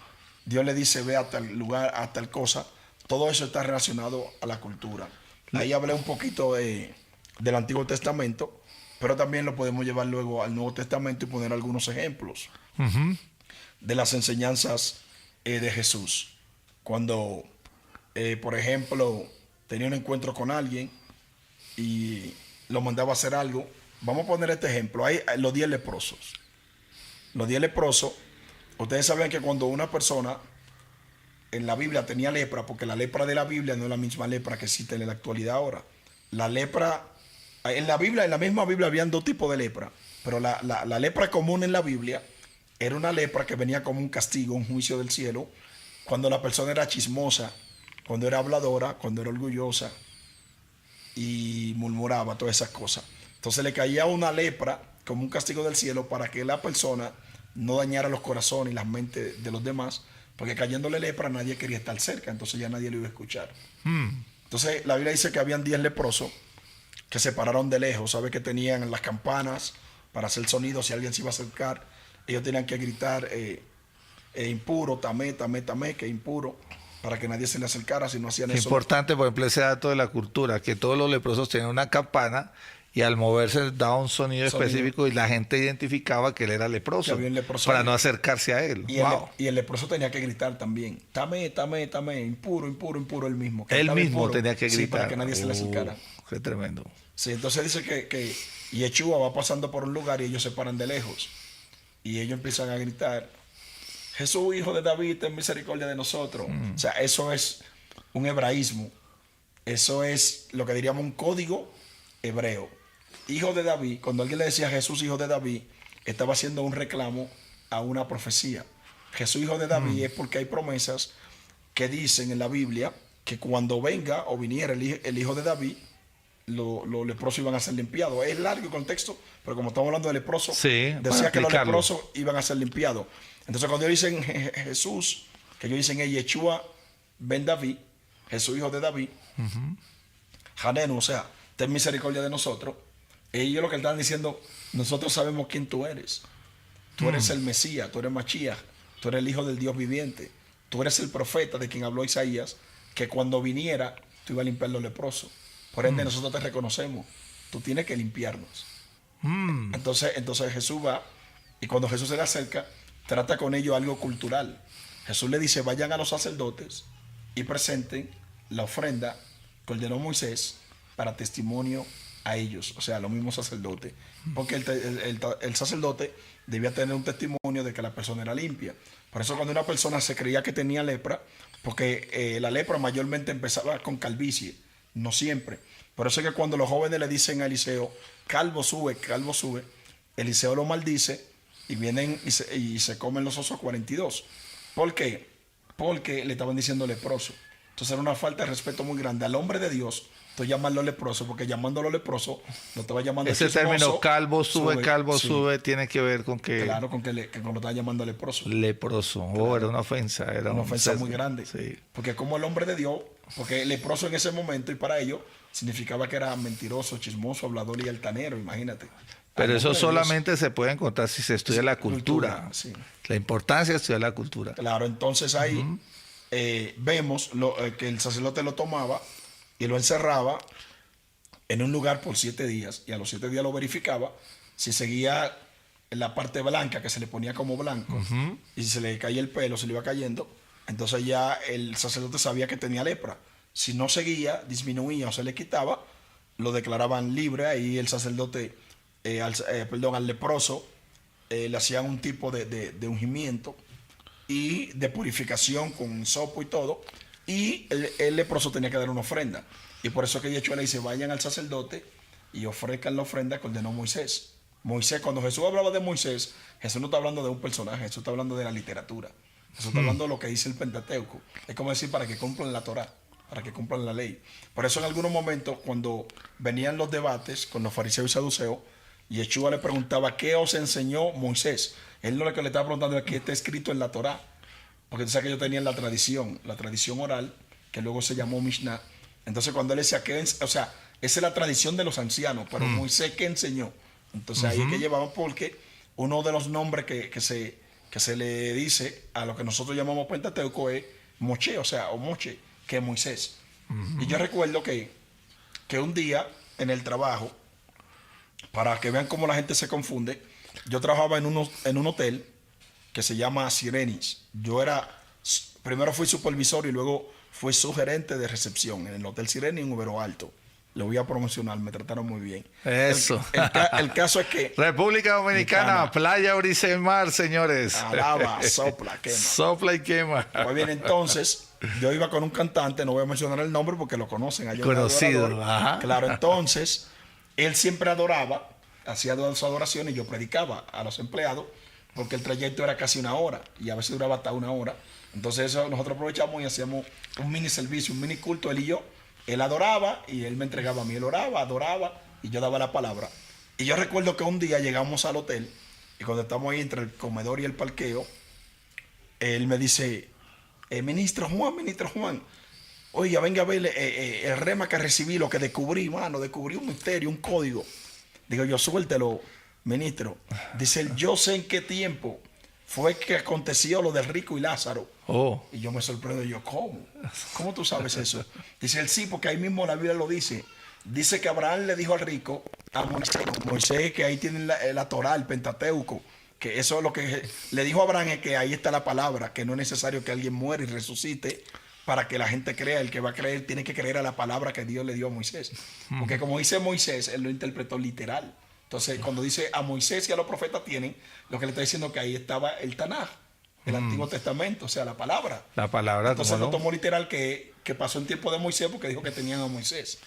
Dios le dice, ve a tal lugar, a tal cosa. Todo eso está relacionado a la cultura. Ahí hablé un poquito del Antiguo Testamento, pero también lo podemos llevar luego al Nuevo Testamento y poner algunos ejemplos de las enseñanzas de Jesús. Cuando, por ejemplo, tenía un encuentro con alguien y lo mandaba a hacer algo. Vamos a poner este ejemplo. Hay los 10 leprosos. Los 10 leprosos, ustedes saben que cuando una persona en la Biblia tenía lepra, porque la lepra de la Biblia no es la misma lepra que existe en la actualidad ahora. La lepra, en la misma Biblia habían 2 tipos de lepra, pero la lepra común en la Biblia era una lepra que venía como un castigo, un juicio del cielo, cuando la persona era chismosa, cuando era habladora, cuando era orgullosa y murmuraba todas esas cosas. Entonces le caía una lepra como un castigo del cielo para que la persona no dañara los corazones y las mentes de los demás, porque cayéndole lepra nadie quería estar cerca, entonces ya nadie lo iba a escuchar. Entonces la Biblia dice que habían 10 leprosos que se pararon de lejos, sabe que tenían las campanas para hacer sonido, si alguien se iba a acercar, ellos tenían que gritar impuro, tamé, tamé, tamé, que impuro, para que nadie se le acercara. Si no hacían eso, Importante, por ejemplo, ese dato de la cultura, que todos los leprosos tenían una campana y al moverse daba un sonido específico y la gente identificaba que él era leproso, que había un leproso para ahí. no acercarse a él. Y, el leproso tenía que gritar también, tamé, tamé, tamé, impuro, impuro, impuro, él mismo. Que Él estaba mismo impuro, tenía que gritar. Sí, para que nadie se le acercara. Qué tremendo. Sí, entonces dice que Yeshua va pasando por un lugar y ellos se paran de lejos. Y ellos empiezan a gritar, Jesús, hijo de David, ten misericordia de nosotros. O sea, eso es un hebraísmo. Eso es lo que diríamos un código hebreo. Hijo de David, cuando alguien le decía Jesús, hijo de David, estaba haciendo un reclamo a una profecía. Jesús, hijo de David, es porque hay promesas que dicen en la Biblia que cuando venga o viniera el hijo de David, los leprosos iban a ser limpiados. Es largo el contexto, pero como estamos hablando de leprosos, Sí, decía que los explicarlo. leprosos iban a ser limpiados. Entonces cuando ellos dicen Jesús, que ellos dicen Yeshua ben David, Jesús hijo de David, Hanenu, o sea, ten misericordia de nosotros. Ellos lo que están diciendo, nosotros sabemos quién tú eres. Tú eres el Mesías, tú eres Mashiach, tú eres el hijo del Dios viviente. Tú eres el profeta de quien habló Isaías, que cuando viniera, tú ibas a limpiar los leprosos. Por ende, nosotros te reconocemos. Tú tienes que limpiarnos. Entonces Jesús va, y cuando Jesús se le acerca, trata con ellos algo cultural. Jesús le dice, vayan a los sacerdotes y presenten la ofrenda que ordenó Moisés para testimonio a ellos, o sea, a los mismos sacerdotes. Porque el sacerdote debía tener un testimonio de que la persona era limpia. Por eso cuando una persona se creía que tenía lepra, porque la lepra mayormente empezaba con calvicie, no siempre. Por eso es que cuando los jóvenes le dicen a Eliseo, calvo sube, Eliseo lo maldice y vienen y se comen los osos 42. ¿Por qué? Porque le estaban diciendo leproso. Entonces era una falta de respeto muy grande al hombre de Dios. Tú llamarlo leproso, porque llamándolo leproso, lo estaba llamando Ese chismoso, término calvo sube, calvo sí. sube, tiene que ver con que Claro, que cuando lo estaba llamando leproso. leproso. Oh, era una ofensa. Era Una un ofensa sesgo. muy grande. Sí. Porque como el hombre de Dios, porque leproso en ese momento y para ellos significaba que era mentiroso, chismoso, hablador y altanero, imagínate. Pero Al eso hombre de Dios, solamente se puede encontrar si se estudia la cultura. sí. La importancia de estudiar la cultura. Claro, entonces ahí vemos que el sacerdote lo tomaba y lo encerraba en un lugar por 7 días, y a los 7 días lo verificaba si seguía en la parte blanca, que se le ponía como blanco, y si se le caía el pelo, se le iba cayendo, entonces ya el sacerdote sabía que tenía lepra. Si no seguía, disminuía o se le quitaba, lo declaraban libre. Ahí el sacerdote, al leproso, le hacían un tipo de ungimiento y de purificación con sopo y todo, y el leproso tenía que dar una ofrenda. Y por eso que Yeshua le dice, vayan al sacerdote y ofrezcan la ofrenda que ordenó Moisés. Moisés, cuando Jesús hablaba de Moisés, Jesús no está hablando de un personaje, Jesús está hablando de la literatura. Jesús está hablando de lo que dice el Pentateuco. Es como decir, para que cumplan la Torá, para que cumplan la ley. Por eso en algunos momentos, cuando venían los debates con los fariseos y saduceos, Yeshua le preguntaba, ¿qué os enseñó Moisés? Él no, lo que le estaba preguntando es qué está escrito en la Torá. Porque tú sabes que ellos tenían la tradición oral, que luego se llamó Mishnah. Entonces cuando él decía que, o sea, esa es la tradición de los ancianos, pero Moisés, ¿qué enseñó? Entonces ahí es que llevamos, porque uno de los nombres que se le dice a lo que nosotros llamamos Pentateuco es Moche, o sea, o Moche, que es Moisés. Y yo recuerdo que un día en el trabajo, para que vean cómo la gente se confunde, yo trabajaba en un hotel que se llama Sirenis. Primero fui supervisor y luego fui sugerente de recepción en el Hotel Sirenis en Ubero Alto. Lo voy a promocionar, me trataron muy bien. Eso. El caso es que... República Dominicana, playa, brisa y mar, señores. Alaba, sopla, quema. Sopla y quema. Pues bien, entonces, yo iba con un cantante, no voy a mencionar el nombre porque lo conocen. Hay un Conocido, adorador. ajá. Claro, entonces, él siempre adoraba, hacía su adoración y yo predicaba a los empleados, porque el trayecto era casi 1 hora y a veces duraba hasta 1 hora. Entonces eso nosotros aprovechamos y hacíamos un mini servicio, un mini culto, él y yo. Él adoraba y él me entregaba a mí. Él oraba, adoraba y yo daba la palabra. Y yo recuerdo que un día llegamos al hotel y cuando estamos ahí entre el comedor y el parqueo, él me dice, ministro Juan, oiga, venga a ver el rema que recibí, lo que descubrí, mano, descubrí un misterio, un código. Digo yo, suéltelo, ministro. Dice él, yo sé en qué tiempo fue que aconteció lo del rico y Lázaro. Oh. Y yo me sorprendo, yo, ¿cómo? ¿Cómo tú sabes eso? Dice él, sí, porque ahí mismo la Biblia lo dice. Dice que Abraham le dijo al rico, a Moisés, que ahí tienen la Torá, el Pentateuco, que eso es lo que le dijo a Abraham, es que ahí está la palabra, que no es necesario que alguien muera y resucite para que la gente crea. El que va a creer tiene que creer a la palabra que Dios le dio a Moisés. Porque como dice Moisés, él lo interpretó literal. Entonces, cuando dice a Moisés y a los profetas tienen, lo que le está diciendo que ahí estaba el Tanaj, el Antiguo Testamento, o sea, la palabra. La palabra. Entonces lo tomó literal que pasó en tiempo de Moisés porque dijo que tenían a Moisés.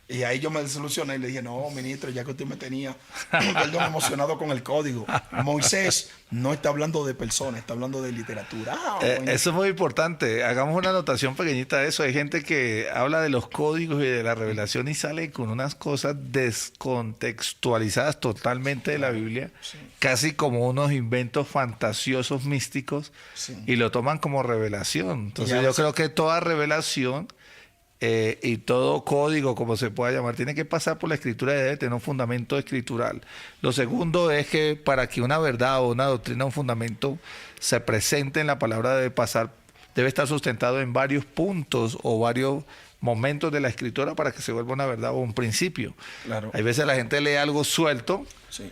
Y ahí yo me desilusioné y le dije, no, ministro, ya que usted me tenía, perdón, emocionado con el código. Moisés no está hablando de personas, está hablando de literatura. Eso es muy importante. Hagamos una anotación pequeñita de eso. Hay gente que habla de los códigos y de la revelación y sale con unas cosas descontextualizadas totalmente de la Biblia, Sí. casi como unos inventos fantasiosos místicos, Sí. y lo toman como revelación. Entonces Ya, yo o sea, creo que toda revelación y todo código, como se pueda llamar, tiene que pasar por la escritura y debe tener un fundamento escritural. Lo segundo es que para que una verdad o una doctrina, un fundamento, se presente en la palabra, debe estar sustentado en varios puntos o varios momentos de la escritura para que se vuelva una verdad o un principio. Claro. Hay veces la gente lee algo suelto, Sí,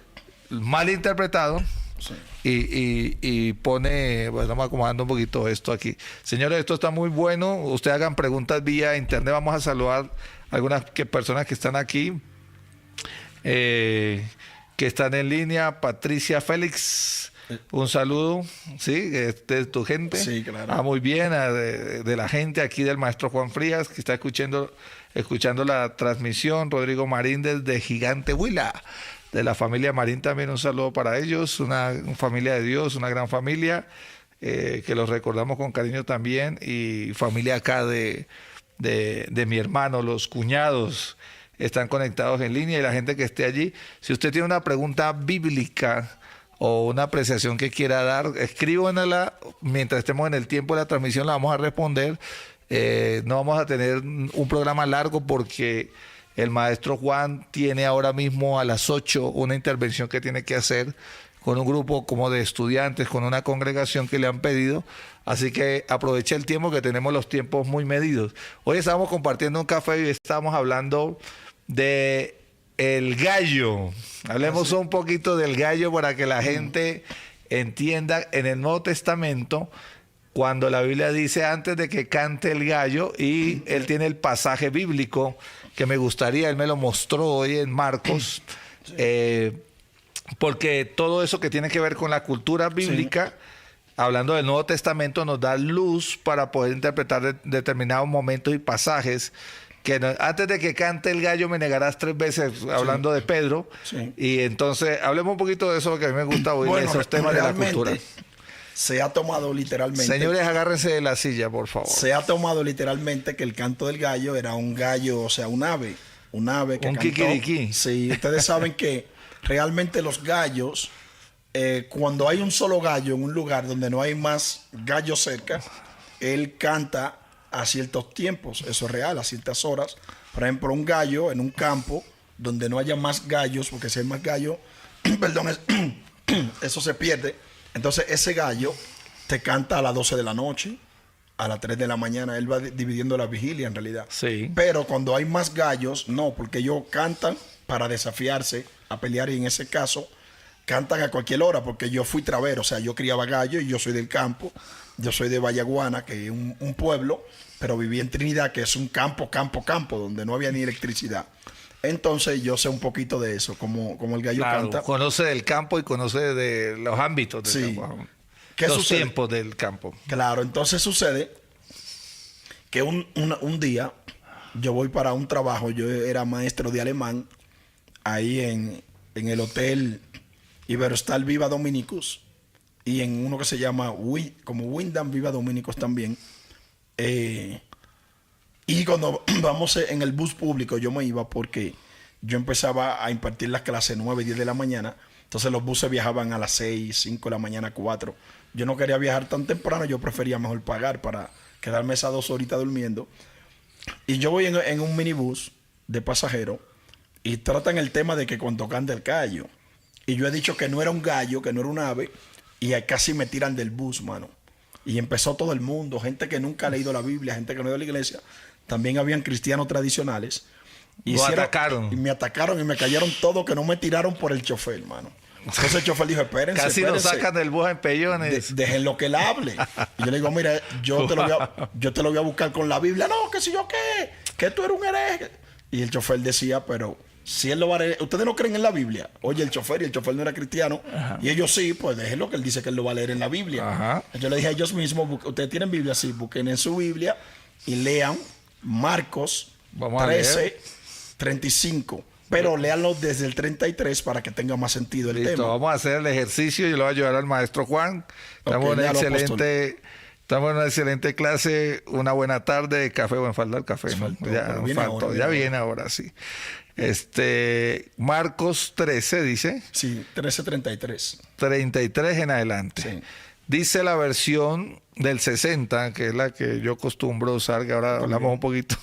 mal interpretado, sí. y pone, bueno, estamos acomodando un poquito esto aquí. Señores, esto está muy bueno. Ustedes hagan preguntas vía internet. Vamos a saludar a algunas personas que están aquí, que están en línea. Patricia Félix, un saludo. Sí, de tu gente. Sí, claro. Muy bien. De la gente aquí del maestro Juan Frías, que está escuchando la transmisión. Rodrigo Marín desde Gigante Huila. De la familia Marín también un saludo para ellos, una familia de Dios, una gran familia, que los recordamos con cariño también, y familia acá de mi hermano, los cuñados están conectados en línea, y la gente que esté allí. Si usted tiene una pregunta bíblica o una apreciación que quiera dar, escríbanla mientras estemos en el tiempo de la transmisión, la vamos a responder. No vamos a tener un programa largo porque el maestro Juan tiene ahora mismo a las 8 una intervención que tiene que hacer con un grupo como de estudiantes, con una congregación que le han pedido. Así que aproveche el tiempo, que tenemos los tiempos muy medidos. Hoy estábamos compartiendo un café y estábamos hablando de el gallo. Hablemos un poquito del gallo para que la gente entienda. En el Nuevo Testamento, cuando la Biblia dice antes de que cante el gallo, y él tiene el pasaje bíblico que me gustaría, él me lo mostró hoy en Marcos, porque todo eso que tiene que ver con la cultura bíblica, hablando del Nuevo Testamento, nos da luz para poder interpretar determinados momentos y pasajes. Que antes de que cante el gallo me negarás 3 veces, hablando de Pedro. Sí. Y entonces hablemos un poquito de eso, porque a mí me gusta oír esos temas de la cultura. Se ha tomado literalmente. Señores, agárrense de la silla, por favor. Se ha tomado literalmente que el canto del gallo era un gallo, o sea, un ave que Un cantó. kikiriki. Sí, ustedes saben que realmente los gallos, cuando hay un solo gallo en un lugar donde no hay más gallos cerca, él canta a ciertos tiempos, eso es real, a ciertas horas. Por ejemplo, un gallo en un campo donde no haya más gallos, porque si hay más gallos, perdón, eso se pierde. Entonces ese gallo te canta a las 12 de la noche, a las 3 de la mañana. Él va dividiendo la vigilia en realidad. Sí. Pero cuando hay más gallos, no, porque ellos cantan para desafiarse a pelear, y en ese caso cantan a cualquier hora, porque yo fui travero, o sea, yo criaba gallos y yo soy del campo. Yo soy de Vallaguana, que es un pueblo, pero viví en Trinidad, que es un campo, donde no había ni electricidad. Entonces yo sé un poquito de eso, como el gallo canta. Conoce del campo y conoce de los ámbitos del campo. ¿Qué los sucede? tiempos del campo. Claro, entonces sucede que un día yo voy para un trabajo. Yo era maestro de alemán ahí en el hotel Iberostar Viva Dominicus, y en uno que se llama como Wyndham Viva Dominicus también. Y cuando vamos en el bus público, yo me iba porque yo empezaba a impartir las clases 9 y 10 de la mañana. Entonces los buses viajaban a las 6, 5 de la mañana, 4. Yo no quería viajar tan temprano, yo prefería mejor pagar para quedarme esas 2 horitas durmiendo. Y yo voy en un minibús de pasajero y tratan el tema de que cuando canta el gallo. Y yo he dicho que no era un gallo, que no era un ave, y casi me tiran del bus, mano. Y empezó todo el mundo, gente que nunca ha leído la Biblia, gente que no ha ido a la iglesia. También habían cristianos tradicionales. Atacaron. Y me atacaron y me cayeron todo, que no me tiraron por el chofer, mano. Entonces el chofer dijo, espérense, Casi nos sacan del bus en pellones. Déjenlo que él hable. Y yo le digo, mira, yo te lo voy a buscar con la Biblia. No, que si yo qué, que tú eres un hereje. Y el chofer decía, pero si él lo va a leer, ustedes no creen en la Biblia. Oye, el chofer no era cristiano. Ajá. Y ellos sí, pues déjenlo, que él dice que él lo va a leer en la Biblia. Ajá. Yo le dije a ellos mismos, ustedes tienen Biblia, sí, busquen en su Biblia y lean Marcos 13, 35. Pero léanlo desde el 33 para que tenga más sentido el tema. Vamos a hacer el ejercicio. Yo lo voy a ayudar al maestro Juan. Estamos en una excelente clase. Una buena tarde. Café, bueno, falta el café. Ya viene ahora, sí. Marcos 13 dice. Sí, 13:33. 33 en adelante. Sí. Dice la versión del 60, que es la que yo acostumbro usar, que ahora hablamos un poquito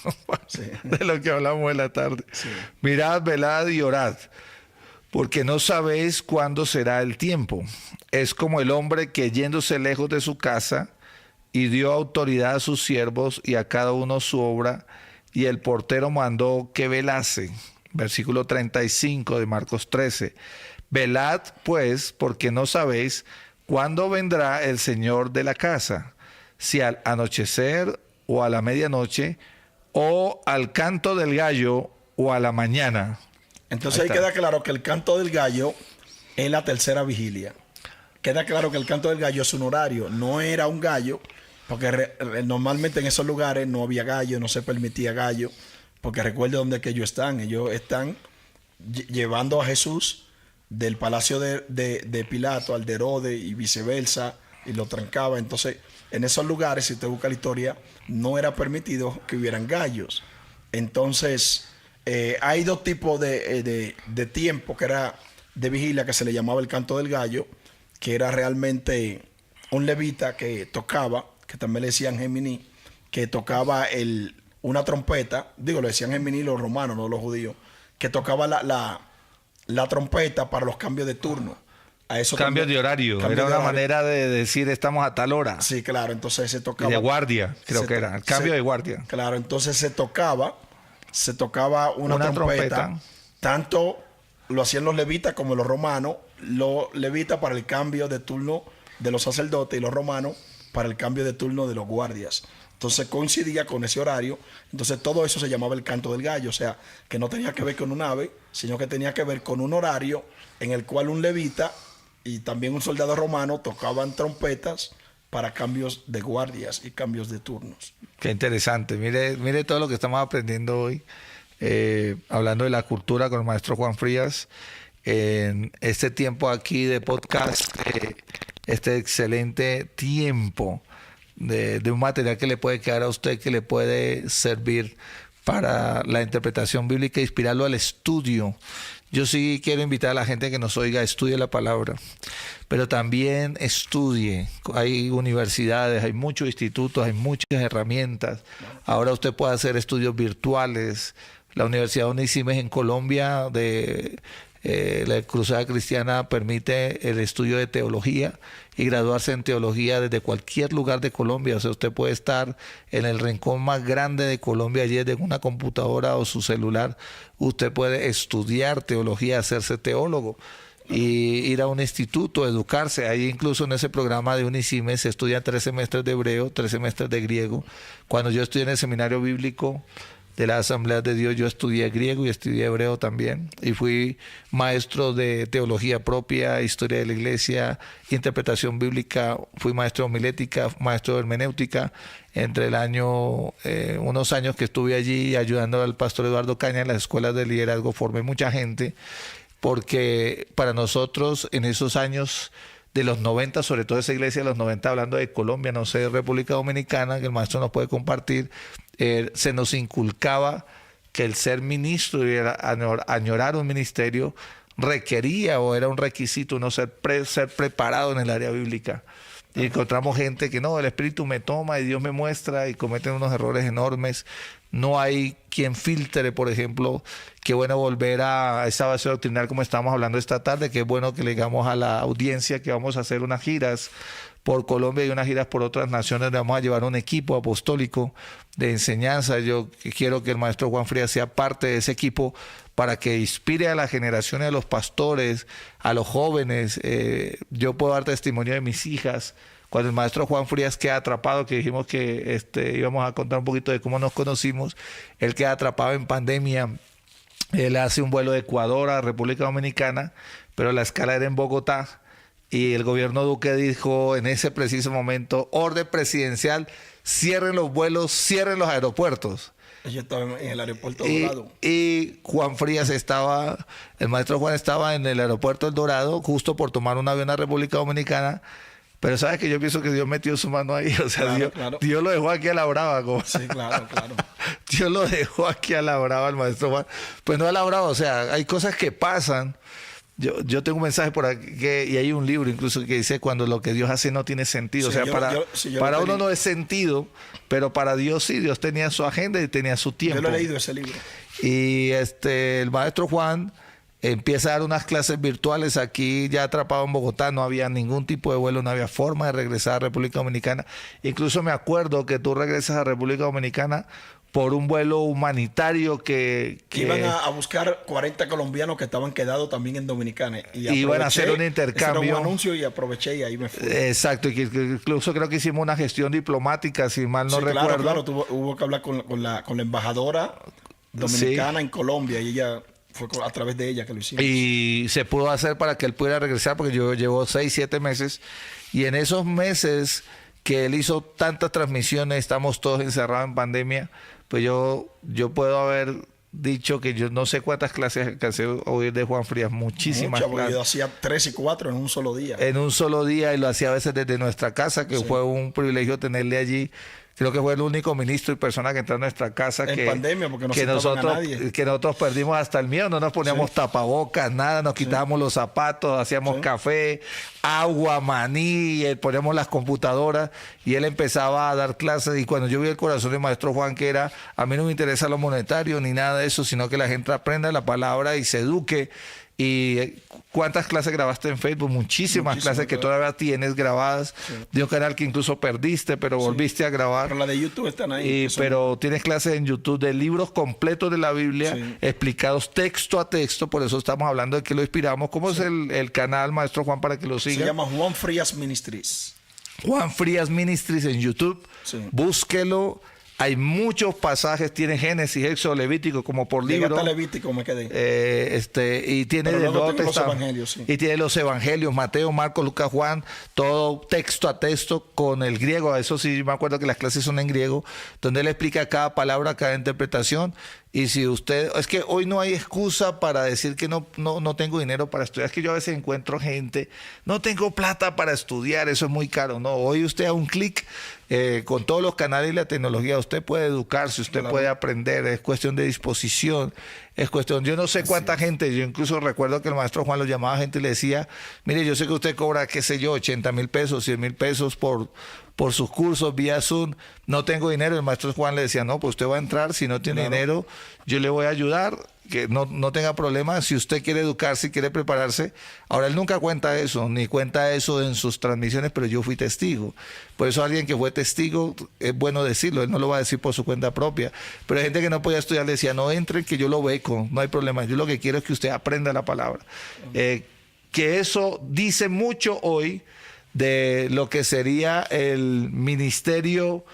de lo que hablamos en la tarde. Sí. Mirad, velad y orad, porque no sabéis cuándo será el tiempo. Es como el hombre que yéndose lejos de su casa y dio autoridad a sus siervos y a cada uno su obra, y el portero mandó que velase. Versículo 35 de Marcos 13. Velad, pues, porque no sabéis cuándo vendrá el Señor de la casa, si al anochecer o a la medianoche, o al canto del gallo o a la mañana. Entonces ahí queda claro que el canto del gallo es la tercera vigilia. Queda claro que el canto del gallo es un horario, no era un gallo, porque normalmente en esos lugares no había gallo, no se permitía gallo, porque recuerde dónde que ellos están llevando a Jesús del palacio de Pilato al de Herodes y viceversa, y lo trancaba. Entonces, en esos lugares, si usted busca la historia, no era permitido que hubieran gallos. Entonces, hay 2 tipos de tiempo, que era de vigilia, que se le llamaba el canto del gallo, que era realmente un levita que tocaba, que también le decían Gemini, que tocaba una trompeta, le decían Gemini los romanos, no los judíos, que tocaba la trompeta para los cambios de turno. A eso cambios de horario. Era una manera de decir estamos a tal hora. Sí, claro. Entonces se tocaba. Y de guardia, creo que era. El cambio de guardia. Claro, entonces se tocaba una trompeta. Tanto lo hacían los levitas como los romanos. Los levitas para el cambio de turno de los sacerdotes y los romanos para el cambio de turno de los guardias. Entonces coincidía con ese horario. Entonces todo eso se llamaba el canto del gallo. O sea, que no tenía que ver con un ave, sino que tenía que ver con un horario en el cual un levita y también un soldado romano tocaban trompetas para cambios de guardias y cambios de turnos. Qué interesante. Mire todo lo que estamos aprendiendo hoy. Hablando de la cultura con el maestro Juan Frías. En este tiempo aquí de podcast, este excelente tiempo de un material que le puede quedar a usted, que le puede servir para la interpretación bíblica e inspirarlo al estudio. Yo sí quiero invitar a la gente que nos oiga, estudie la palabra, pero también estudie. Hay universidades, hay muchos institutos, hay muchas herramientas. Ahora usted puede hacer estudios virtuales. La Universidad Onisimes en Colombia la Cruzada Cristiana permite el estudio de teología y graduarse en teología desde cualquier lugar de Colombia. O sea, usted puede estar en el rincón más grande de Colombia, allí desde una computadora o su celular. Usted puede estudiar teología, hacerse teólogo y ir a un instituto, educarse. Ahí incluso en ese programa de Onisimes se estudian 3 semestres de hebreo, 3 semestres de griego. Cuando yo estudié en el seminario bíblico de la Asamblea de Dios, yo estudié griego y estudié hebreo también, y fui maestro de teología propia, historia de la iglesia, interpretación bíblica, fui maestro de homilética, maestro de hermenéutica, entre unos años que estuve allí ayudando al pastor Eduardo Caña en las escuelas de liderazgo. Formé mucha gente, porque para nosotros en esos años de los 90, sobre todo esa iglesia de los 90, hablando de Colombia, no sé, de República Dominicana, que el maestro nos puede compartir, se nos inculcaba que el ser ministro y añorar un ministerio requería o era un requisito uno ser preparado en el área bíblica. Y encontramos gente que no, el Espíritu me toma y Dios me muestra y cometen unos errores enormes. No hay quien filtre, por ejemplo. Qué bueno volver a esa base doctrinal como estamos hablando esta tarde. Qué bueno que le digamos a la audiencia que vamos a hacer unas giras por Colombia y unas giras por otras naciones. Vamos a llevar un equipo apostólico de enseñanza. Yo quiero que el maestro Juan Frías sea parte de ese equipo para que inspire a la generación, a los pastores, a los jóvenes. Yo puedo dar testimonio de mis hijas. Cuando el maestro Juan Frías queda atrapado, que dijimos que íbamos a contar un poquito de cómo nos conocimos, él queda atrapado en pandemia. Él hace un vuelo de Ecuador a República Dominicana, pero la escala era en Bogotá. Y el gobierno Duque dijo en ese preciso momento, orden presidencial, cierren los vuelos, cierren los aeropuertos. Yo estaba en el aeropuerto Dorado. Y Juan Frías el maestro Juan estaba en el aeropuerto El Dorado, justo por tomar un avión a República Dominicana. Pero sabes que yo pienso que Dios metió su mano ahí. O sea, claro. Dios lo dejó aquí a la brava. Sí, claro. Dios lo dejó aquí a la brava al maestro Juan. Pues no a la brava, o sea, hay cosas que pasan. Yo tengo un mensaje por aquí y hay un libro incluso que dice cuando lo que Dios hace no tiene sentido. Sí, o sea, para uno no es sentido, pero para Dios sí. Dios tenía su agenda y tenía su tiempo. Yo lo he leído ese libro. Y el maestro Juan empieza a dar unas clases virtuales aquí ya atrapado en Bogotá. No había ningún tipo de vuelo, no había forma de regresar a República Dominicana. Incluso me acuerdo que tú regresas a República Dominicana por un vuelo humanitario que iban a buscar 40 colombianos que estaban quedados también en Dominicana. Y iban a hacer un intercambio. Hicieron un anuncio y aproveché y ahí me fui. Exacto, y que incluso creo que hicimos una gestión diplomática, si mal no recuerdo. Claro, hubo que hablar con la embajadora dominicana en Colombia y ella fue a través de ella que lo hicimos. Y se pudo hacer para que él pudiera regresar porque yo llevo 6, 7 meses y en esos meses que él hizo tantas transmisiones, estamos todos encerrados en pandemia, pues yo puedo haber dicho que yo no sé cuántas clases alcancé a oír de Juan Frías, muchísimas clases. Yo hacía 3 y 4 en un solo día. En un solo día y lo hacía a veces desde nuestra casa, que fue un privilegio tenerle allí. Creo que fue el único ministro y persona que entró a nuestra casa en pandemia, porque no a nadie. Que nosotros perdimos hasta el miedo, no nos poníamos tapabocas, nada, nos quitábamos los zapatos, hacíamos café, agua, maní, poníamos las computadoras y él empezaba a dar clases. Y cuando yo vi el corazón del maestro Juan, que era, a mí no me interesa lo monetario ni nada de eso, sino que la gente aprenda la palabra y se eduque. ¿Y cuántas clases grabaste en Facebook? Muchísimas clases que todavía tienes grabadas. De un canal que incluso perdiste, pero volviste a grabar. Pero la de YouTube están ahí. Pero tienes clases en YouTube de libros completos de la Biblia, explicados texto a texto. Por eso estamos hablando de que lo inspiramos. ¿Cómo es el canal, maestro Juan, para que lo siga? Se llama Juan Frías Ministries. Juan Frías Ministries en YouTube. Búsquelo. Hay muchos pasajes, tiene Génesis, Éxodo, Levítico, como por libro. Hasta Levítico me quedé. Y tiene el Nuevo Testamento. Y tiene los evangelios, Mateo, Marcos, Lucas, Juan, todo texto a texto con el griego. Eso sí, me acuerdo que las clases son en griego, donde él explica cada palabra, cada interpretación. Y si usted, es que hoy no hay excusa para decir que no tengo dinero para estudiar. Es que yo a veces encuentro gente, no tengo plata para estudiar, eso es muy caro. No, hoy usted a un clic, con todos los canales y la tecnología, usted puede educarse, usted puede aprender, es cuestión de disposición, es cuestión, yo no sé cuánta gente, yo incluso recuerdo que el maestro Juan lo llamaba a gente y le decía, mire, yo sé que usted cobra, qué sé yo, 80,000 pesos, 100,000 pesos por sus cursos vía Zoom, no tengo dinero. El maestro Juan le decía, no, pues usted va a entrar, si no tiene dinero, yo le voy a ayudar, que no tenga problema, si usted quiere educarse, quiere prepararse. Ahora, él nunca cuenta eso, ni cuenta eso en sus transmisiones, pero yo fui testigo. Por eso alguien que fue testigo, es bueno decirlo, él no lo va a decir por su cuenta propia. Pero hay gente que no podía estudiar, le decía, no entren, que yo lo beco, no hay problema, yo lo que quiero es que usted aprenda la palabra. Que eso dice mucho hoy de lo que sería el ministerio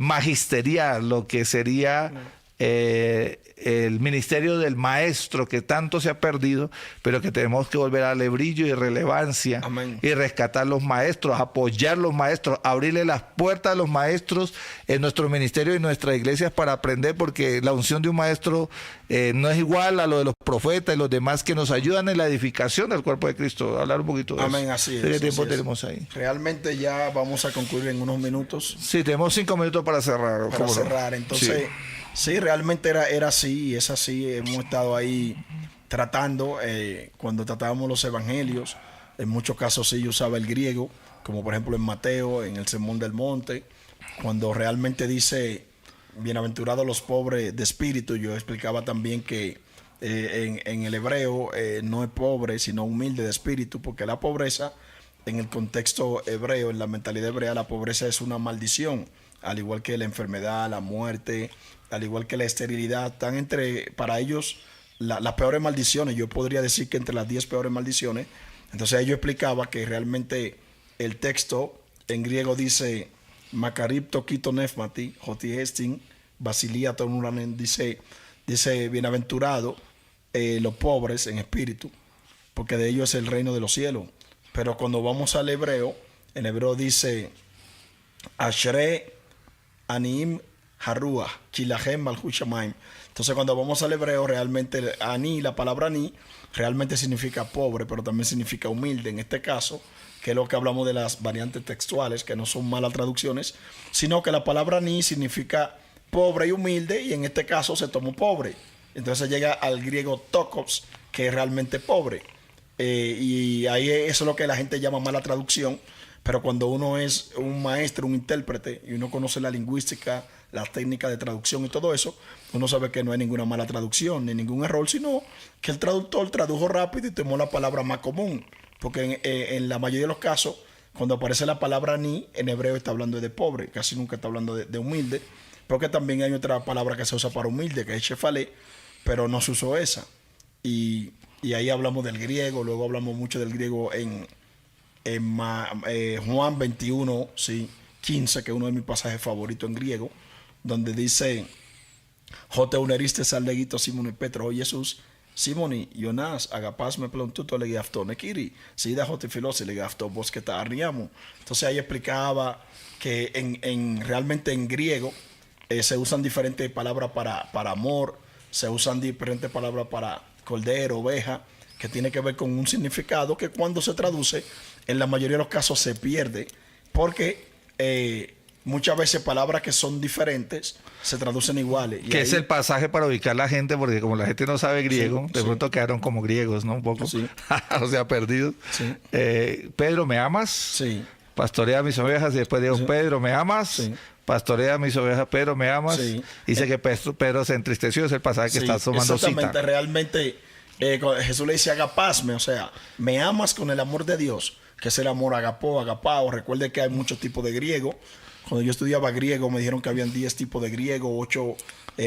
magisterial, lo que sería el ministerio del maestro, que tanto se ha perdido, pero que tenemos que volver a darle brillo y relevancia. Amén. Y rescatar los maestros, apoyar los maestros, abrirle las puertas a los maestros en nuestro ministerio y nuestras iglesias para aprender, porque la unción de un maestro no es igual a lo de los profetas y los demás que nos ayudan en la edificación del cuerpo de Cristo. Hablar un poquito de Amén, eso. así es. ¿Qué tiempo así tenemos ahí? Realmente ya vamos a concluir en unos minutos. Sí, tenemos 5 minutos para cerrar. Para cerrar, entonces... Sí. Sí, realmente era así, y es así. Hemos estado ahí tratando, cuando tratábamos los evangelios, en muchos casos sí yo usaba el griego, como por ejemplo en Mateo, en el Sermón del Monte, cuando realmente dice, bienaventurados los pobres de espíritu, yo explicaba también que en el hebreo no es pobre, sino humilde de espíritu, porque la pobreza, en el contexto hebreo, en la mentalidad hebrea, la pobreza es una maldición, al igual que la enfermedad, la muerte, al igual que la esterilidad, están para ellos las peores maldiciones. Yo podría decir que entre las 10 peores maldiciones. Entonces yo explicaba que realmente el texto en griego dice Macaripto Kito Nefmati, Jotiestin, Basilia Tonuranen, dice bienaventurado los pobres en espíritu, porque de ellos es el reino de los cielos. Pero cuando vamos al hebreo, en hebreo dice Ashre Anim Harua, Kilahem Malhushamaim. Entonces cuando vamos al hebreo, realmente Ani, la palabra Ani, realmente significa pobre, pero también significa humilde. En este caso, que es lo que hablamos de las variantes textuales, que no son malas traducciones, sino que la palabra Ani significa pobre y humilde, y en este caso se tomó pobre. Entonces llega al griego tokos, que es realmente pobre. Y ahí eso es lo que la gente llama mala traducción. Pero cuando uno es un maestro, un intérprete, y uno conoce la lingüística, las técnicas de traducción y todo eso, uno sabe que no hay ninguna mala traducción ni ningún error, sino que el traductor tradujo rápido y tomó la palabra más común. Porque en la mayoría de los casos, cuando aparece la palabra ni, en hebreo está hablando de pobre, casi nunca está hablando de humilde, porque también hay otra palabra que se usa para humilde, que es shefalé, pero no se usó esa. Y ahí hablamos del griego, luego hablamos mucho del griego en Juan 21, sí, 15, que es uno de mis pasajes favoritos en griego, donde dice, Jote uneriste salleguito Simón y Petro, oye Jesús, Simoni, Jonás, agapás me plontuto le gaftó nekiri, si da Jote filosi le gaftó vos que te arriamo. Entonces ahí explicaba que realmente en griego se usan diferentes palabras para amor, se usan diferentes palabras para cordero, oveja, que tiene que ver con un significado que cuando se traduce, en la mayoría de los casos se pierde, porque muchas veces palabras que son diferentes se traducen iguales. Que es el pasaje para ubicar a la gente, porque como la gente no sabe griego, Sí, de sí. pronto quedaron como griegos, ¿no? Un poco. Sí. O sea, perdidos. Sí. Pedro, ¿me amas? Sí. Pastorea mis ovejas, y después dijo, Sí. Pedro, ¿me amas? Sí. Pastorea mis ovejas, Pedro, ¿me amas? Sí. Dice que Pedro se entristeció, es el pasaje que Sí, está tomando exactamente, cita. realmente Jesús le dice agapasme, o sea, me amas con el amor de Dios, que es el amor agapao. Recuerde que hay muchos tipos de griego. Cuando yo estudiaba griego me dijeron que habían 10 tipos de griego, 8